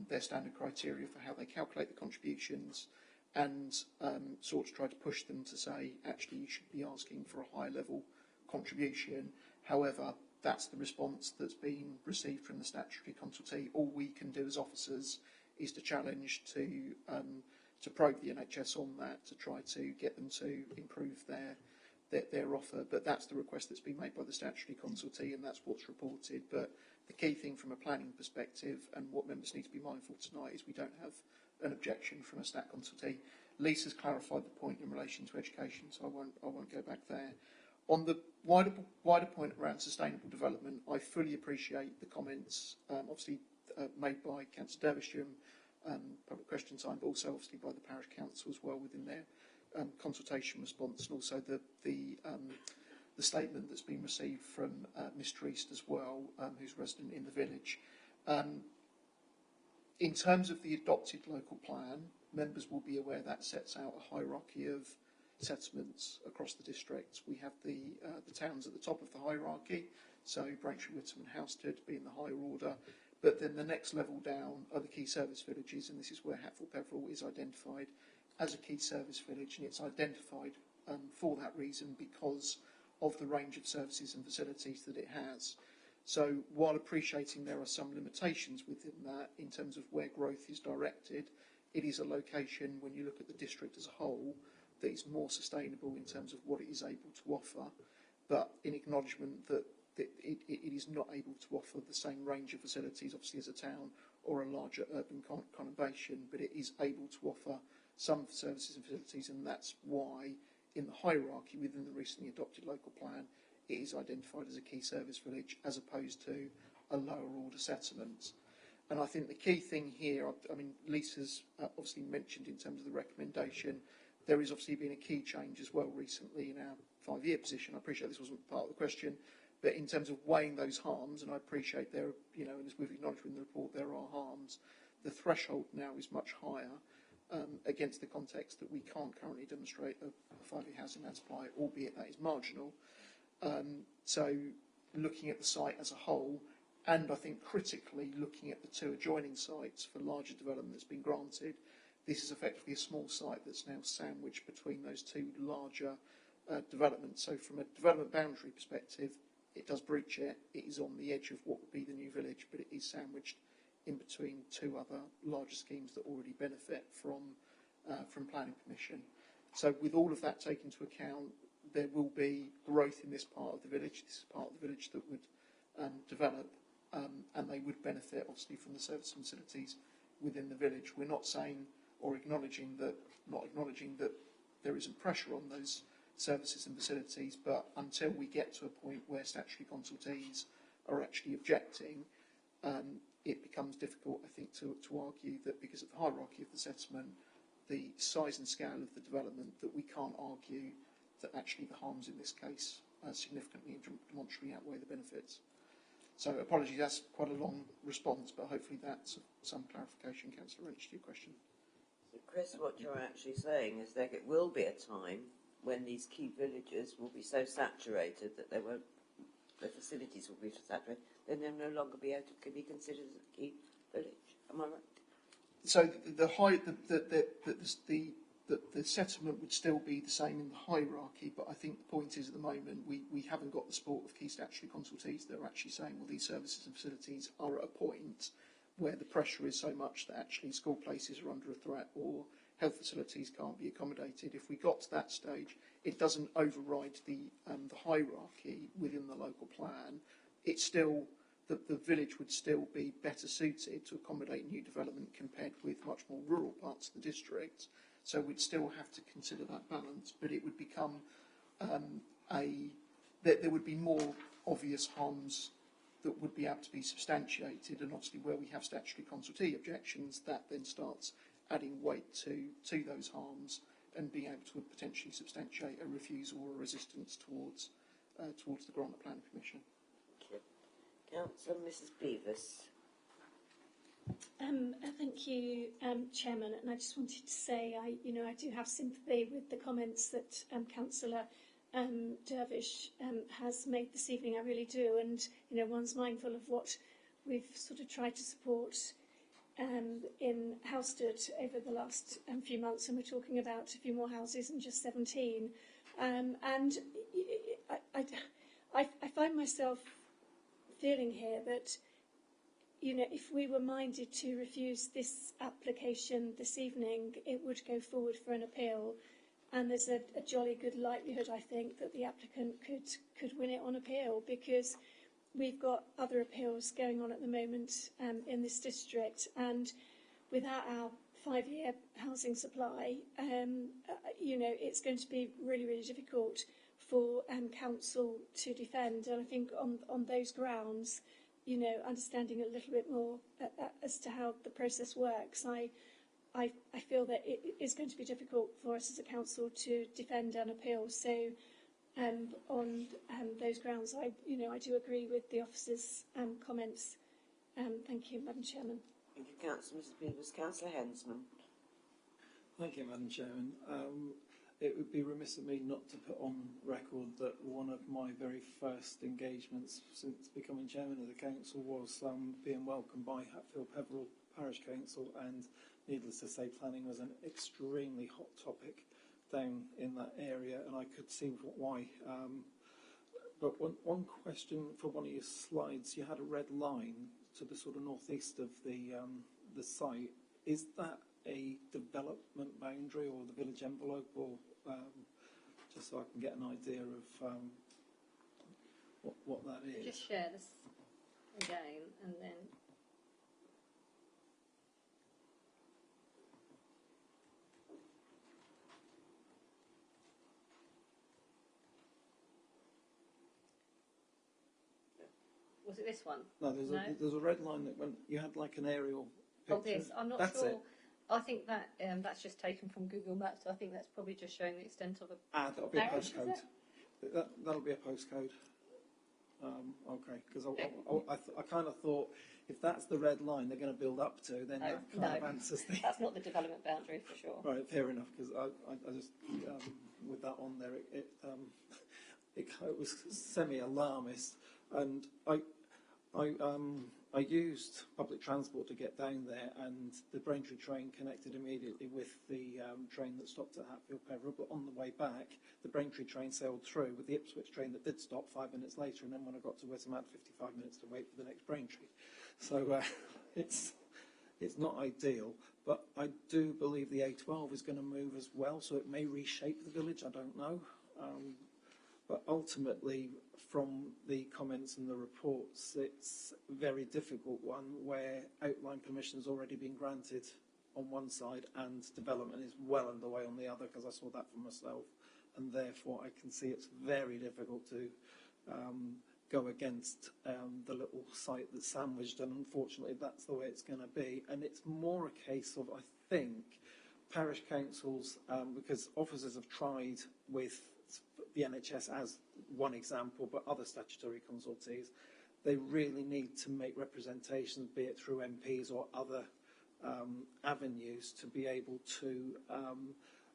their standard criteria for how they calculate the contributions and sort of try to push them to say, actually, you should be asking for a higher level contribution. However, that's the response that's been received from the statutory consultee. All we can do as officers is to challenge to probe the NHS on that, to try to get them to improve their offer. But that's the request that's been made by the statutory consultee, and that's what's reported. But the key thing from a planning perspective, and what members need to be mindful tonight, is we don't have an objection from a stat consultee. Lisa's clarified the point in relation to education, so I won't go back there. On the wider point around sustainable development, I fully appreciate the comments, obviously made by Councillor Dervish during public question time, but also obviously by the parish council as well within their consultation response, and also the statement that's been received from Mr East as well, who's a resident in the village. In terms of the adopted local plan, members will be aware that sets out a hierarchy of settlements across the district. We have the towns at the top of the hierarchy, so Braintree, Whittam and Housestead being the higher order, but then the next level down are the key service villages, and this is where Hatfield Peveril is identified as a key service village, and it's identified for that reason because of the range of services and facilities that it has. So while appreciating there are some limitations within that in terms of where growth is directed, it is a location, when you look at the district as a whole, that is more sustainable in terms of what it is able to offer, but in acknowledgement that it is not able to offer the same range of facilities, obviously, as a town or a larger urban conurbation, but it is able to offer some services and facilities, and that's why in the hierarchy within the recently adopted local plan, it is identified as a key service village as opposed to a lower order settlement. And I think the key thing here, I mean, Lisa's obviously mentioned in terms of the recommendation, there has obviously been a key change as well recently in our 5-year position. I appreciate this wasn't part of the question, but in terms of weighing those harms, and I appreciate there, you know, and as we've acknowledged in the report, there are harms, the threshold now is much higher against the context that we can't currently demonstrate a 5-year housing land supply, albeit that is marginal. So looking at the site as a whole, and I think critically looking at the 2 adjoining sites for larger development that's been granted, this is effectively a small site that's now sandwiched between those 2 larger developments. So from a development boundary perspective, it does breach it. It is on the edge of what would be the new village, but it is sandwiched in between 2 other larger schemes that already benefit from planning permission. So with all of that taken into account, there will be growth in this part of the village. This is part of the village that would develop, and they would benefit obviously from the service and facilities within the village. We're not saying or acknowledging that there isn't pressure on those services and facilities, but until we get to a point where statutory consultees are actually objecting, it becomes difficult, I think, to argue that because of the hierarchy of the settlement, the size and scale of the development, that we can't argue that actually the harms in this case significantly and demonstrably outweigh the benefits. So apologies, that's quite a long response, but hopefully that's some clarification, Councillor Wrench, to your question. So Chris, what you're actually saying is that it will be a time when these key villages will be so saturated that they won't, the facilities will be so saturated, then they'll no longer be able to be considered as a key village. Am I right? So the settlement would still be the same in the hierarchy, but I think the point is at the moment we haven't got the support of key statutory consultees that are actually saying, well, these services and facilities are at a point where the pressure is so much that actually school places are under a threat or health facilities can't be accommodated. If we got to that stage, it doesn't override the hierarchy within the local plan. It's still, the village would still be better suited to accommodate new development compared with much more rural parts of the district. So we'd still have to consider that balance, but it would become there would be more obvious harms that would be able to be substantiated, and obviously where we have statutory consultee objections, that then starts adding weight to those harms and being able to potentially substantiate a refusal or a resistance towards the grant of planning permission. Thank you. Councillor Mrs. Beavis. Thank you, Chairman. And I just wanted to say, I do have sympathy with the comments that Councillor Dervish has made this evening. I really do. And one's mindful of what we've sort of tried to support in Housestead over the last few months, and we're talking about a few more houses and just 17. And I find myself feeling here that, if we were minded to refuse this application this evening, it would go forward for an appeal. And there's a jolly good likelihood, I think, that the applicant could win it on appeal, because we've got other appeals going on at the moment in this district. And without our 5-year housing supply, it's going to be really, really difficult for council to defend. And I think on those grounds, understanding a little bit more as to how the process works, I feel that it is going to be difficult for us as a council to defend an appeal. So, on those grounds, I do agree with the officer's comments. Thank you, Madam Chairman. Thank you, Councillor Mrs. Beavis. Councillor Hensman. Thank you, Madam Chairman. It would be remiss of me not to put on record that one of my very first engagements since becoming chairman of the council was being welcomed by Hatfield Peveril Parish Council, and needless to say, planning was an extremely hot topic down in that area, and I could see why. But one question for one of your slides, you had a red line to the sort of northeast of the site. Is that a development boundary or the village envelope, or just so I can get an idea of what that is? Just share this again, and then was it this one? No, there's a red line that went. You had like an aerial picture. Oh, this. I'm not That's sure. It. I think that that's just taken from Google Maps. I think that's probably just showing the extent of a. That'll be a parish, is postcode. it? That'll be a postcode. Okay, because I kind of thought if that's the red line they're going to build up to, then that kind of answers the. That's not the development boundary for sure. Right, fair enough. Because I just with that on there, it was semi-alarmist, and I used public transport to get down there, and the Braintree train connected immediately with the train that stopped at Hatfield Peveril. But on the way back, the Braintree train sailed through with the Ipswich train that did stop 5 minutes later, and then when I got to Witham, I had 55 minutes to wait for the next Braintree. So it's not ideal, but I do believe the A12 is going to move as well, so it may reshape the village. I don't know. But ultimately, from the comments and the reports, it's a very difficult one where outline permission has already been granted on one side and development is well underway on the other, because I saw that for myself, and therefore I can see it's very difficult to go against the little site that's sandwiched, and unfortunately that's the way it's going to be. And it's more a case of, I think, parish councils, because officers have tried with the NHS as one example, but other statutory consultees, they really need to make representations, be it through MPs or other avenues, to be able to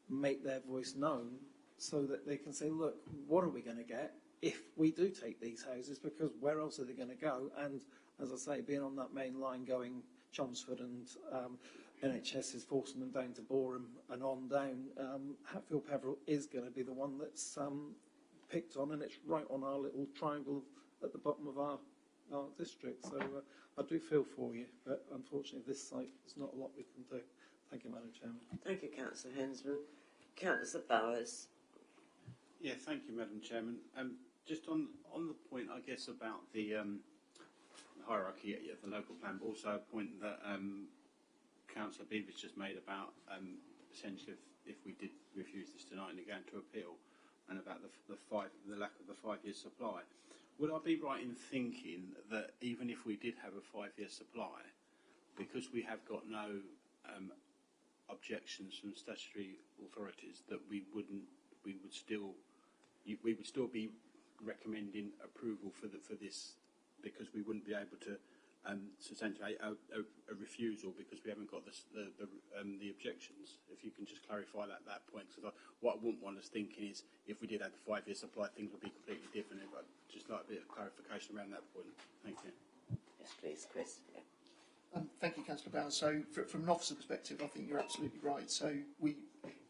make their voice known, so that they can say, look, what are we going to get if we do take these houses, because where else are they going to go? And as I say, being on that main line going Chelmsford, and NHS is forcing them down to Boreham and on down, Hatfield Peveril is going to be the one that's picked on, and it's right on our little triangle at the bottom of our district. So I do feel for you, but unfortunately this site, there's not a lot we can do. Thank you, Madam Chairman. Thank you, Councillor Hensman. Councillor Bowers. Yeah, thank you, Madam Chairman. Just on the point, I guess, about the hierarchy of the local plan, but also a point that Councillor Beavis just made about essentially if we did refuse this tonight and go into appeal, and about the lack of the 5-year supply. Would I be right in thinking that even if we did have a 5-year supply, because we have got no objections from statutory authorities, that we would still be recommending approval for this, because we wouldn't be able to substantiate a refusal because we haven't got the objections? If you can just clarify that point, because what I wouldn't want us thinking is if we did have the 5-year supply, things would be completely different. I'd just like a bit of clarification around that point. Thank you. Yes, please, Chris. Yeah. Thank you, Councillor Bowers. So, from an officer perspective, I think you're absolutely right. So,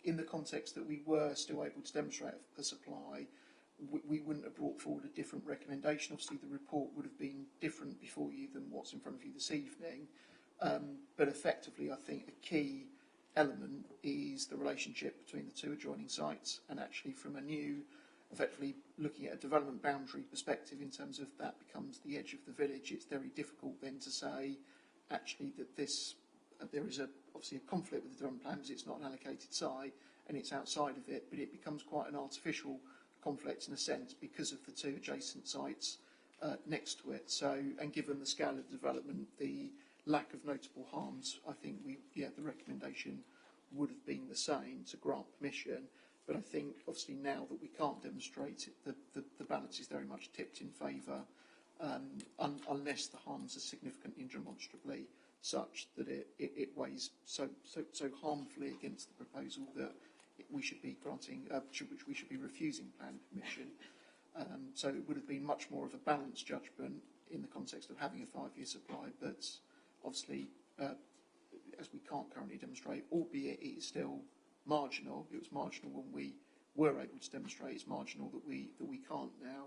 in the context that we were still able to demonstrate a supply, we wouldn't have brought forward a different recommendation. Obviously, the report would have been different before you than what's in front of you this evening. But effectively, I think a key element is the relationship between the two adjoining sites, and actually from a new, effectively looking at a development boundary perspective in terms of that becomes the edge of the village, it's very difficult then to say actually that there is obviously a conflict with the development plan because it's not an allocated site and it's outside of it, but it becomes quite an artificial conflict in a sense because of the two adjacent sites next to it. So, and given the scale of development, the lack of notable harms, I think the recommendation would have been the same to grant permission. But I think obviously now that we can't demonstrate it, the balance is very much tipped in favour, unless the harms are significantly and demonstrably such that it weighs so harmfully against the proposal that we should be granting, which we should be refusing planning permission. So it would have been much more of a balanced judgment in the context of having a 5-year supply, but obviously, as we can't currently demonstrate, albeit it is still marginal. It was marginal when we were able to demonstrate. It's marginal that we can't now.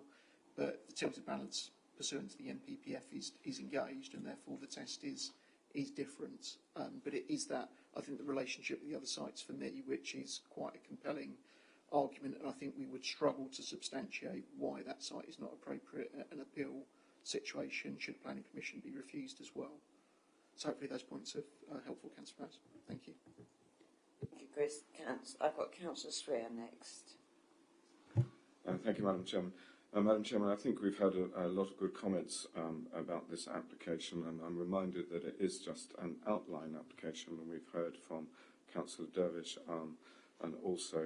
But the tilted balance pursuant to the NPPF is engaged, and therefore the test is is different. But it is that, I think, the relationship with the other sites for me, which is quite a compelling argument, and I think we would struggle to substantiate why that site is not appropriate at an appeal situation should planning permission be refused as well. So hopefully those points are helpful, Councillor Prowse. Thank you. Thank you, Chris. I've got Councillor Swear next. Thank you, Madam Chairman. Madam Chairman, I think we've had a lot of good comments about this application, and I'm reminded that it is just an outline application, and we've heard from Councillor Dervish and also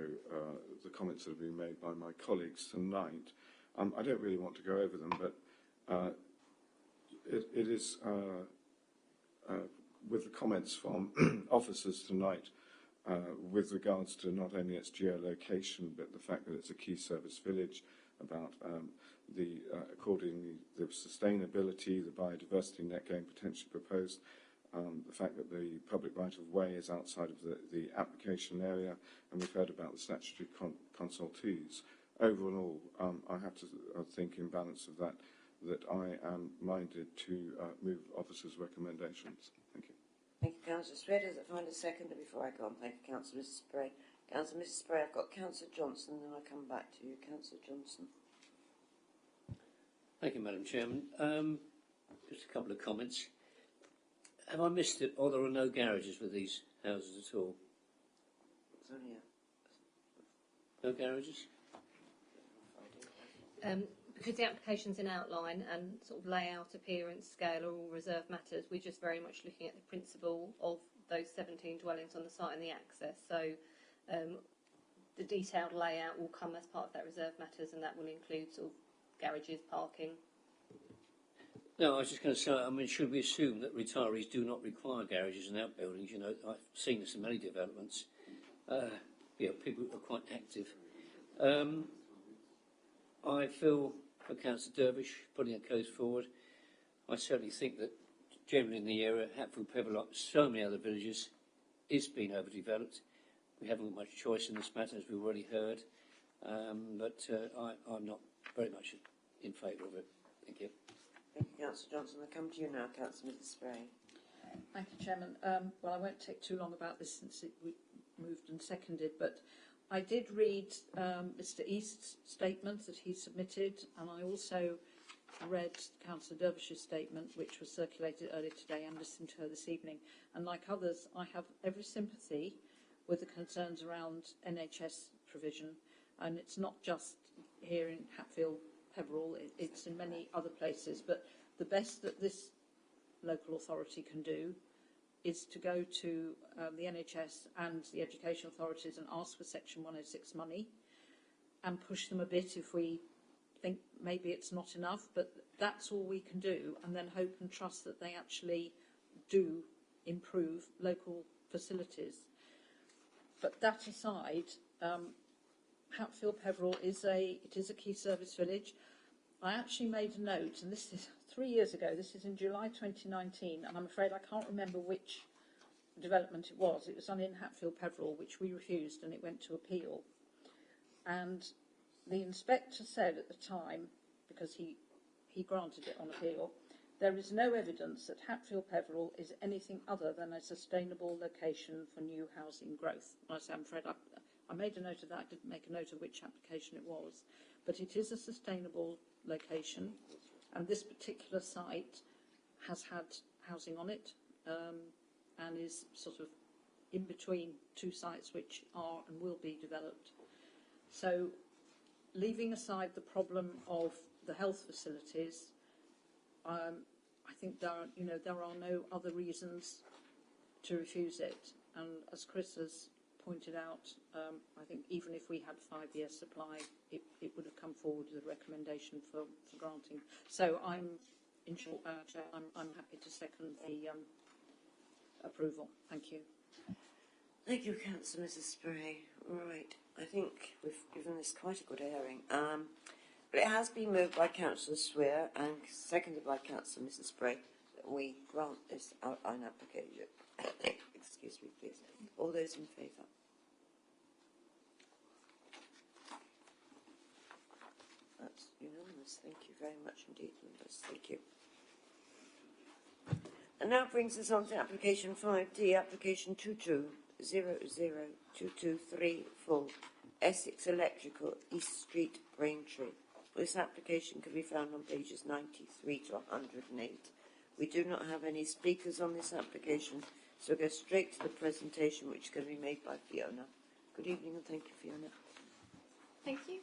the comments that have been made by my colleagues tonight. I don't really want to go over them, but it is with the comments from officers tonight with regards to not only its geolocation, but the fact that it's a key service village, about accordingly the sustainability, the biodiversity net gain potentially proposed, the fact that the public right-of-way is outside of the application area, and we've heard about the statutory consultees. Overall, I have to think in balance of that I am minded to move officers' recommendations. Thank you. Thank you, Councillor Swear. Does it find a seconder before I go on? Thank you, Councillor Mrs. Spray. Councillor Mrs. Spray, I've got Councillor Johnson, then I'll come back to you. Councillor Johnson. Thank you, Madam Chairman. Just a couple of comments. Have I missed it, or there are no garages with these houses at all? Sorry, No garages? Because the application's in outline and sort of layout, appearance, scale are all reserved matters, we're just very much looking at the principle of those 17 dwellings on the site and the access. So the detailed layout will come as part of that reserved matters, and that will include sort of garages, parking. No, I was just going to say, I mean, should we assume that retirees do not require garages in outbuildings? You know, I've seen this in many developments. People are quite active. I feel for Councillor Dervish putting a case forward. I certainly think that generally in the area, Hatfield, Pebble, like so many other villages, is being overdeveloped. We haven't got much choice in this matter, as we've already heard. I'm not very much in favour of it. Thank you. Thank you, Councillor Johnson. I'll come to you now, Councillor Mrs. Spray. Thank you, Chairman. Well, I won't take too long about this since it moved and seconded, but I did read Mr. East's statement that he submitted, and I also read Councillor Dervish's statement, which was circulated earlier today, and listened to her this evening. And like others, I have every sympathy with the concerns around NHS provision, and it's not just here in Hatfield, Peveril, it's in many other places. But the best that this local authority can do is to go to the NHS and the education authorities and ask for Section 106 money and push them a bit if we think maybe it's not enough, but that's all we can do, and then hope and trust that they actually do improve local facilities. But that aside, Hatfield Peveril is a key service village. I actually made a note, and this is 3 years ago, this is in July 2019, and I'm afraid I can't remember which development it was. It was done in Hatfield Peveril, which we refused, and it went to appeal. And the inspector said at the time, because he granted it on appeal, there is no evidence that Hatfield Peveril is anything other than a sustainable location for new housing growth. And I say, I'm afraid I made a note of that. I didn't make a note of which application it was. But it is a sustainable location, and this particular site has had housing on it and is sort of in between two sites which are and will be developed. So, leaving aside the problem of the health facilities, I think there are no other reasons to refuse it. And as Chris has pointed out, I think even if we had 5-year supply, it would have come forward with a recommendation for granting. So I'm, in short, Chair, I'm happy to second the approval. Thank you. Thank you, Councillor Mrs. Spray. Right, I think we've given this quite a good airing. But it has been moved by Councillor Swear and seconded by Councillor Mrs. Spray that we grant this outline application. Excuse me, please. All those in favour? That's unanimous. Thank you very much indeed, members. Thank you. And that brings us on to application 5D, application 22002234, Essex Electrical, East Street, Braintree. This application can be found on pages 93 to 108. We do not have any speakers on this application, so we'll go straight to the presentation, which is going to be made by Fiona. Good evening and thank you, Fiona. Thank you.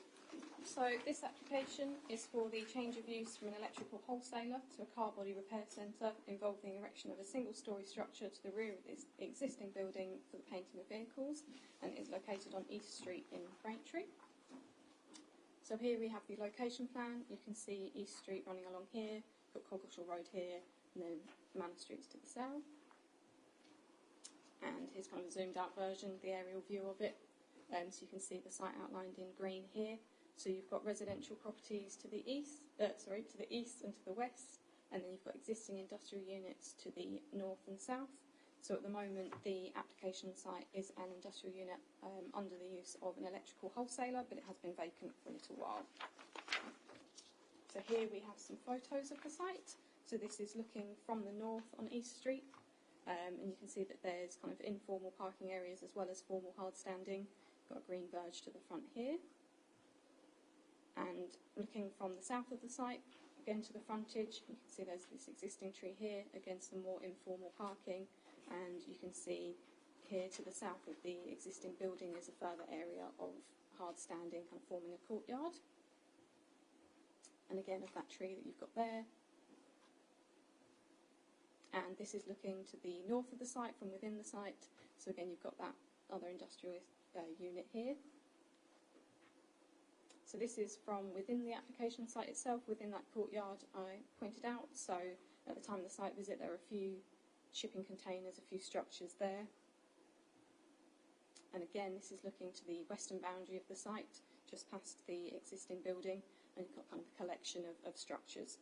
So this application is for the change of use from an electrical wholesaler to a car body repair centre involving the erection of a single-storey structure to the rear of this existing building for the painting of vehicles, and is located on East Street in Braintree. So here we have the location plan. You can see East Street running along here, got Coggeshall Road here, and then Manor Street's to the south. And here's kind of a zoomed out version, the aerial view of it. So you can see the site outlined in green here. So you've got residential properties to the east, and to the west, and then you've got existing industrial units to the north and south. So at the moment, the application site is an industrial unit under the use of an electrical wholesaler, but it has been vacant for a little while. So here we have some photos of the site. So this is looking from the north on East Street, and you can see that there's kind of informal parking areas as well as formal hard standing. Got a green verge to the front here. And looking from the south of the site, again to the frontage, you can see there's this existing tree here, again some more informal parking, and you can see here to the south of the existing building is a further area of hard standing, kind of forming a courtyard. And again of that tree that you've got there. And this is looking to the north of the site from within the site, so again you've got that other industrial unit here. So this is from within the application site itself, within that courtyard I pointed out. So at the time of the site visit, there are a few shipping containers, a few structures there. And again, this is looking to the western boundary of the site, just past the existing building, and you've got kind of a collection of structures.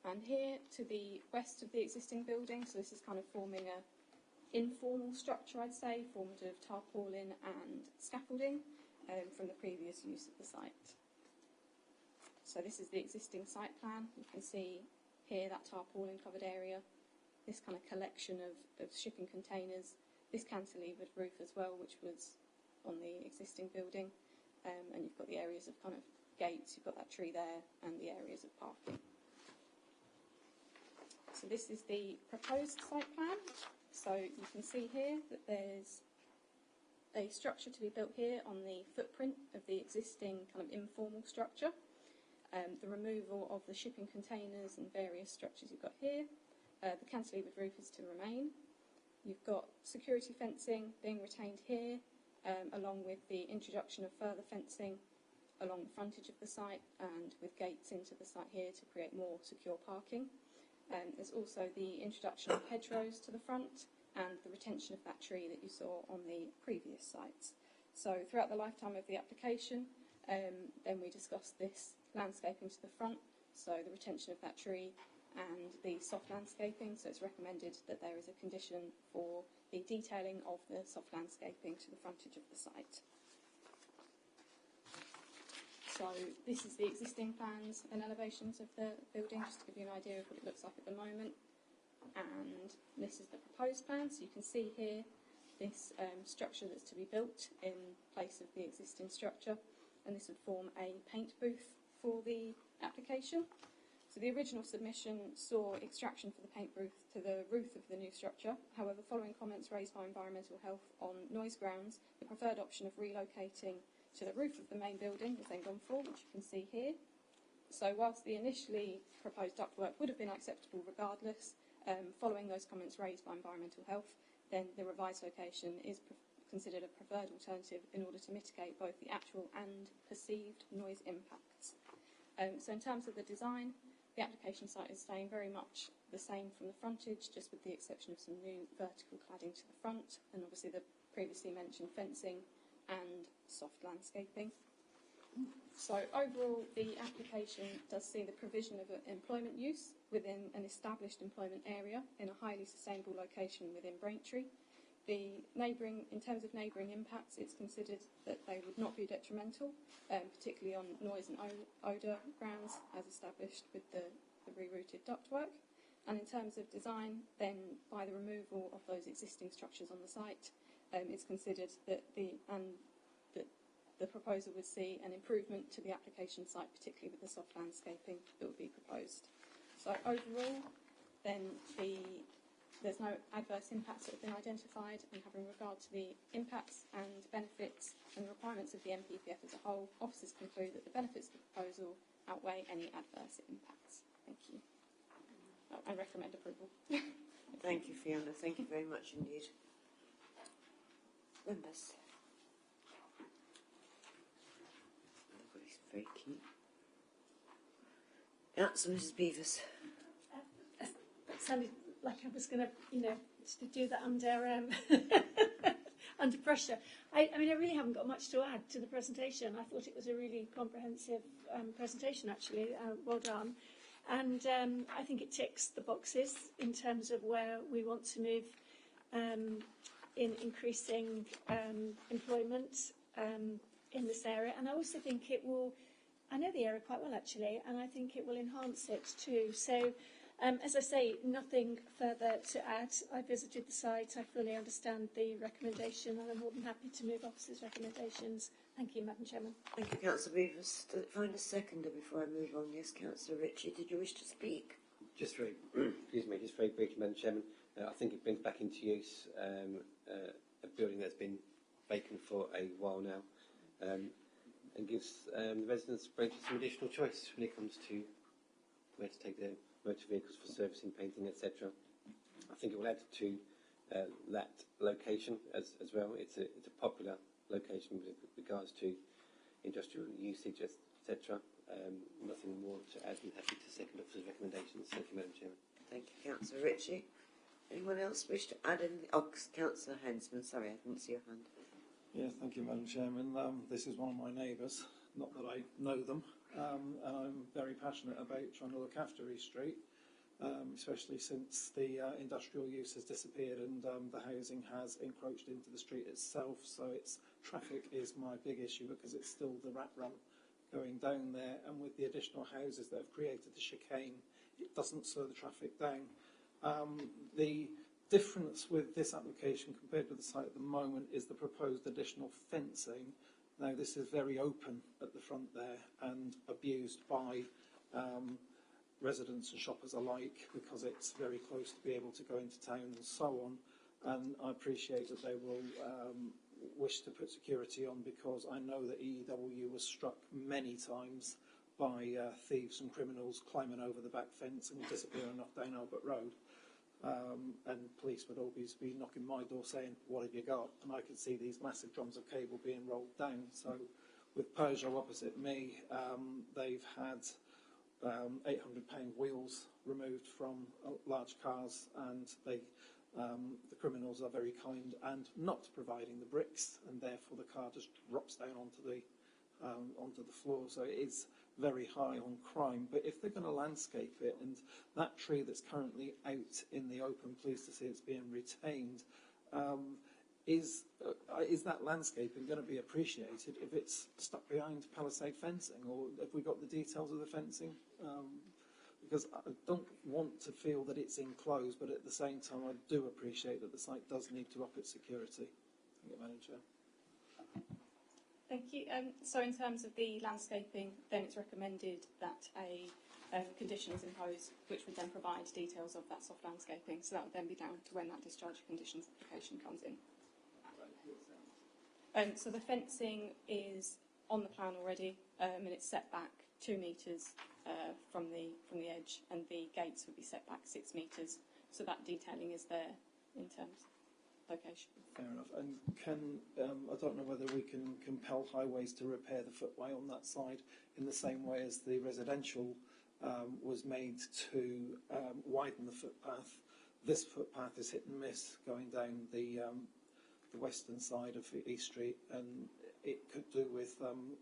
And here to the west of the existing building, so this is kind of forming a informal structure, I'd say, formed of tarpaulin and scaffolding. From the previous use of the site. So this is the existing site plan. You can see here that tarpaulin covered area, this kind of collection of shipping containers, this cantilevered roof as well, which was on the existing building, and you've got the areas of kind of gates, you've got that tree there, and the areas of parking. So this is the proposed site plan. So you can see here that there's a structure to be built here on the footprint of the existing kind of informal structure. The removal of the shipping containers and various structures you've got here. The cantilevered roof is to remain. You've got security fencing being retained here, along with the introduction of further fencing along the frontage of the site and with gates into the site here to create more secure parking. There's also the introduction of hedgerows to the front and the retention of that tree that you saw on the previous sites. So throughout the lifetime of the application, then we discussed this landscaping to the front, so the retention of that tree and the soft landscaping, so it's recommended that there is a condition for the detailing of the soft landscaping to the frontage of the site. So this is the existing plans and elevations of the building, just to give you an idea of what it looks like at the moment. And this is the proposed plan, so you can see here this structure that's to be built in place of the existing structure, and this would form a paint booth for the application. So the original submission saw extraction for the paint booth to the roof of the new structure. However, following comments raised by environmental health on noise grounds, the preferred option of relocating to the roof of the main building was then gone for, which you can see here. So whilst the initially proposed ductwork would have been acceptable regardless, following those comments raised by environmental health, then the revised location is considered a preferred alternative in order to mitigate both the actual and perceived noise impacts. So in terms of the design, the application site is staying very much the same from the frontage, just with the exception of some new vertical cladding to the front, and obviously the previously mentioned fencing and soft landscaping. So overall, the application does see the provision of employment use within an established employment area in a highly sustainable location within Braintree. In terms of neighbouring impacts, it's considered that they would not be detrimental, particularly on noise and odour grounds, as established with the rerouted ductwork. And in terms of design, then by the removal of those existing structures on the site, it's considered that the proposal would see an improvement to the application site, particularly with the soft landscaping that would be proposed. So overall, then there's no adverse impacts that have been identified, and having regard to the impacts and benefits and requirements of the NPPF as a whole, officers conclude that the benefits of the proposal outweigh any adverse impacts. Thank you. I recommend approval. Thank you, Fiona. Thank you very much indeed. Members. Everybody's very keen. So Mrs. Beavers. That sounded like I was going to, to do that under under pressure. I mean, I really haven't got much to add to the presentation. I thought it was a really comprehensive presentation, actually. Well done. And I think it ticks the boxes in terms of where we want to move in increasing employment in this area. And I also think it will, I know the area quite well, actually, and I think it will enhance it too. So, as I say, nothing further to add. I visited the site. I fully understand the recommendation, and I'm more than happy to move officers' recommendations. Thank you, Madam Chairman. Thank you, Councillor Beavers. Does it find a seconder before I move on? Yes, Councillor Ritchie, did you wish to speak? Just very, just very briefly, Madam Chairman. I think it brings back into use a building that's been vacant for a while now, and gives the residents some additional choice when it comes to where to take their motor vehicles for servicing, painting, etc. I think it will add to that location as well. It's a popular location with regards to industrial usage, etc. Nothing more to add. I'm happy to second officer's recommendations. Thank you, Madam Chairman. Thank you, Councillor Ritchie. Anyone else wish to add anything? Oh, Councillor Hensman, sorry, I didn't see your hand. Yeah, thank you, Madam Chairman. This is one of my neighbours, not that I know them, and I'm very passionate about trying to look after East Street, especially since the industrial use has disappeared and the housing has encroached into the street itself. So traffic is my big issue because it's still the rat run going down there, and with the additional houses that have created the chicane, it doesn't slow the traffic down. The difference with this application compared to the site at the moment is the proposed additional fencing. Now, this is very open at the front there and abused by residents and shoppers alike because it's very close to be able to go into town and so on. And I appreciate that they will wish to put security on because I know that EEW was struck many times by thieves and criminals climbing over the back fence and disappearing off down Albert Road. And police would always be knocking my door saying, "What have you got?" And I could see these massive drums of cable being rolled down. So with Peugeot opposite me, they've had £800 wheels removed from large cars, and the criminals are very kind and not providing the bricks, and therefore the car just drops down onto the floor. So it is very high on crime. But if they're going to landscape it, and that tree that's currently out in the open, pleased to see it's being retained, is that landscaping going to be appreciated if it's stuck behind palisade fencing, or have we got the details of the fencing? Because I don't want to feel that it's enclosed, but at the same time I do appreciate that the site does need to up its security. Thank you, Madam Chair. Thank you. So in terms of the landscaping, then it's recommended that a condition is imposed, which would then provide details of that soft landscaping. So that would then be down to when that discharge of conditions application comes in. So the fencing is on the plan already, and it's set back 2 metres from the edge, and the gates would be set back 6 metres. So that detailing is there in terms of location. Fair enough. And I don't know whether we can compel highways to repair the footway on that side in the same way as the residential was made to widen the footpath. This footpath is hit and miss going down the western side of East Street, and it could do with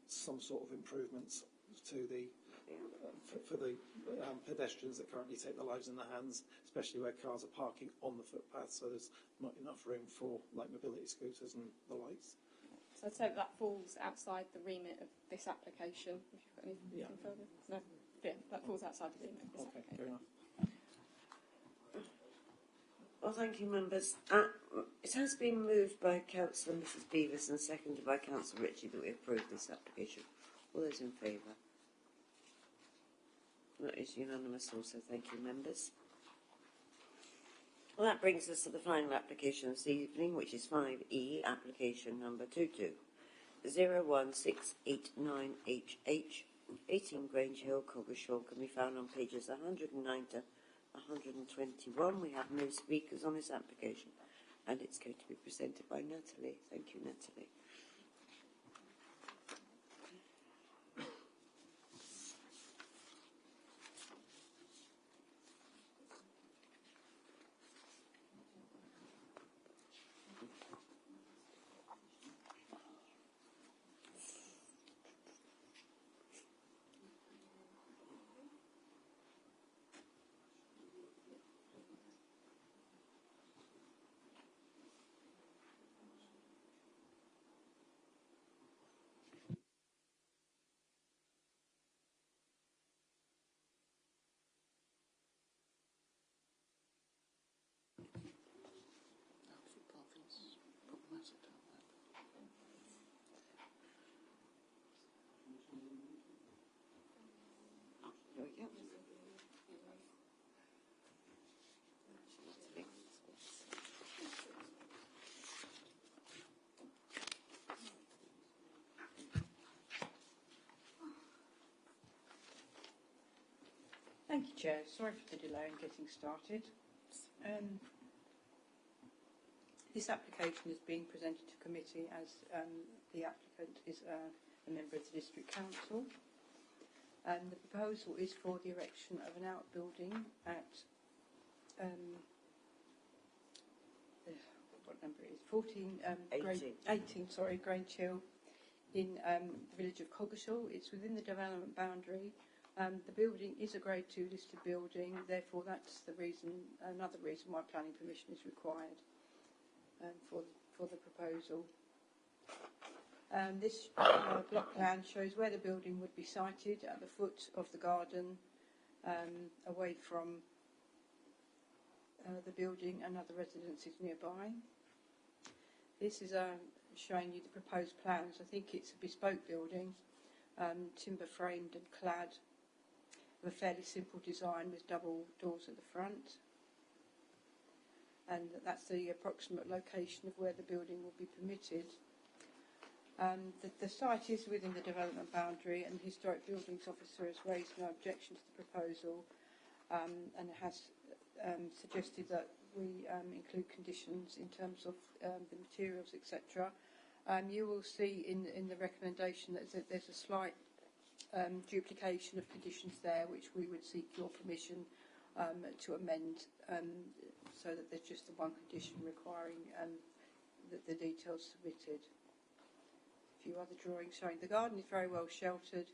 some sort of improvements to the for the pedestrians that currently take their lives in their hands, especially where cars are parking on the footpath, so there's not enough room for light mobility scooters and the likes. So I'd say that falls outside the remit of this application. If you've got anything further? No? Yeah, that falls outside the remit of this application. Fair enough. Well, thank you, members. It has been moved by Councillor Mrs Beavis and seconded by Councillor Ritchie that we approve this application. All those in favour? That is unanimous also, thank you, members. Well, that brings us to the final application this evening, which is 5E, application number 22-01689HH, 18 Grange Hill, Coggeshall, can be found on pages 109 to 121. We have no speakers on this application, and it's going to be presented by Natalie. Thank you, Natalie. There we go. Thank you, Chair. Sorry for the delay in getting started. This application is being presented to committee as the applicant is a member of the District Council. And the proposal is for the erection of an outbuilding at what number it is? 18, Grange Hill, in the village of Coggeshall. It's within the development boundary. The building is a Grade 2 listed building, therefore that's the reason, another reason why planning permission is required for the proposal. This block plan shows where the building would be sited at the foot of the garden, away from the building and other residences nearby. This is showing you the proposed plans. I think it's a bespoke building, timber framed and clad, with a fairly simple design with double doors at the front. And that's the approximate location of where the building will be permitted. The site is within the development boundary, and the Historic Buildings Officer has raised no objection to the proposal and has suggested that we include conditions in terms of the materials, etc. You will see in the recommendation that there's a slight duplication of conditions there, which we would seek your permission to amend, so that there's just the one condition requiring the details submitted. A few other drawings showing the garden is very well sheltered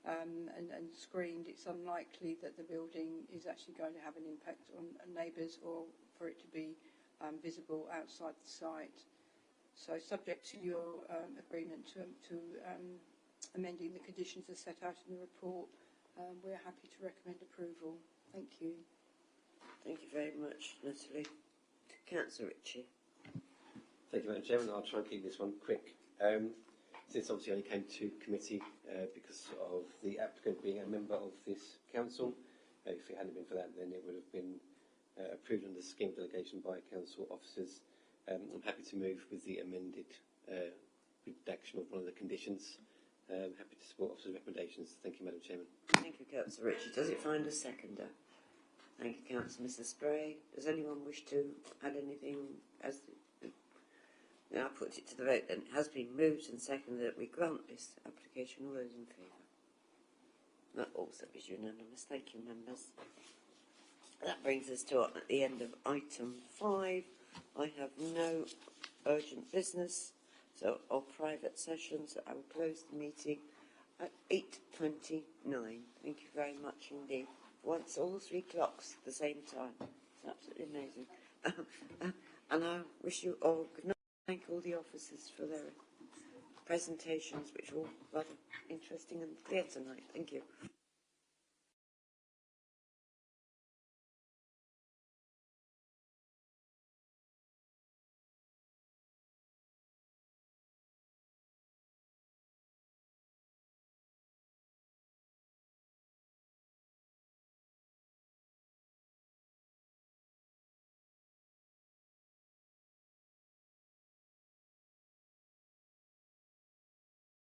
and screened. It's unlikely that the building is actually going to have an impact on neighbours or for it to be visible outside the site. So subject to your agreement to amending the conditions as set out in the report, we're happy to recommend approval. Thank you. Thank you very much, Natalie. Councillor Ritchie. Thank you, Madam Chairman. I'll try and keep this one quick. Since obviously only came to committee because of the applicant being a member of this council. If it hadn't been for that, then it would have been approved under the scheme delegation by council officers. I'm happy to move with the amended redaction of one of the conditions. Happy to support officers' recommendations. Thank you, Madam Chairman. Thank you, Councillor Ritchie. Does it find a seconder? Thank you, Councillor Mrs Spray. Does anyone wish to add anything as I'll put it to the vote then. It has been moved and seconded that we grant this application. All those in favour? That also is unanimous. Thank you, members. That brings us to at the end of item 5. I have no urgent business, or private session, so I will close the meeting at 8:29. Thank you very much indeed. Once all 3 clocks at the same time. It's absolutely amazing. And I wish you all good night. Thank all the officers for their presentations, which were all rather interesting and clear tonight. Thank you.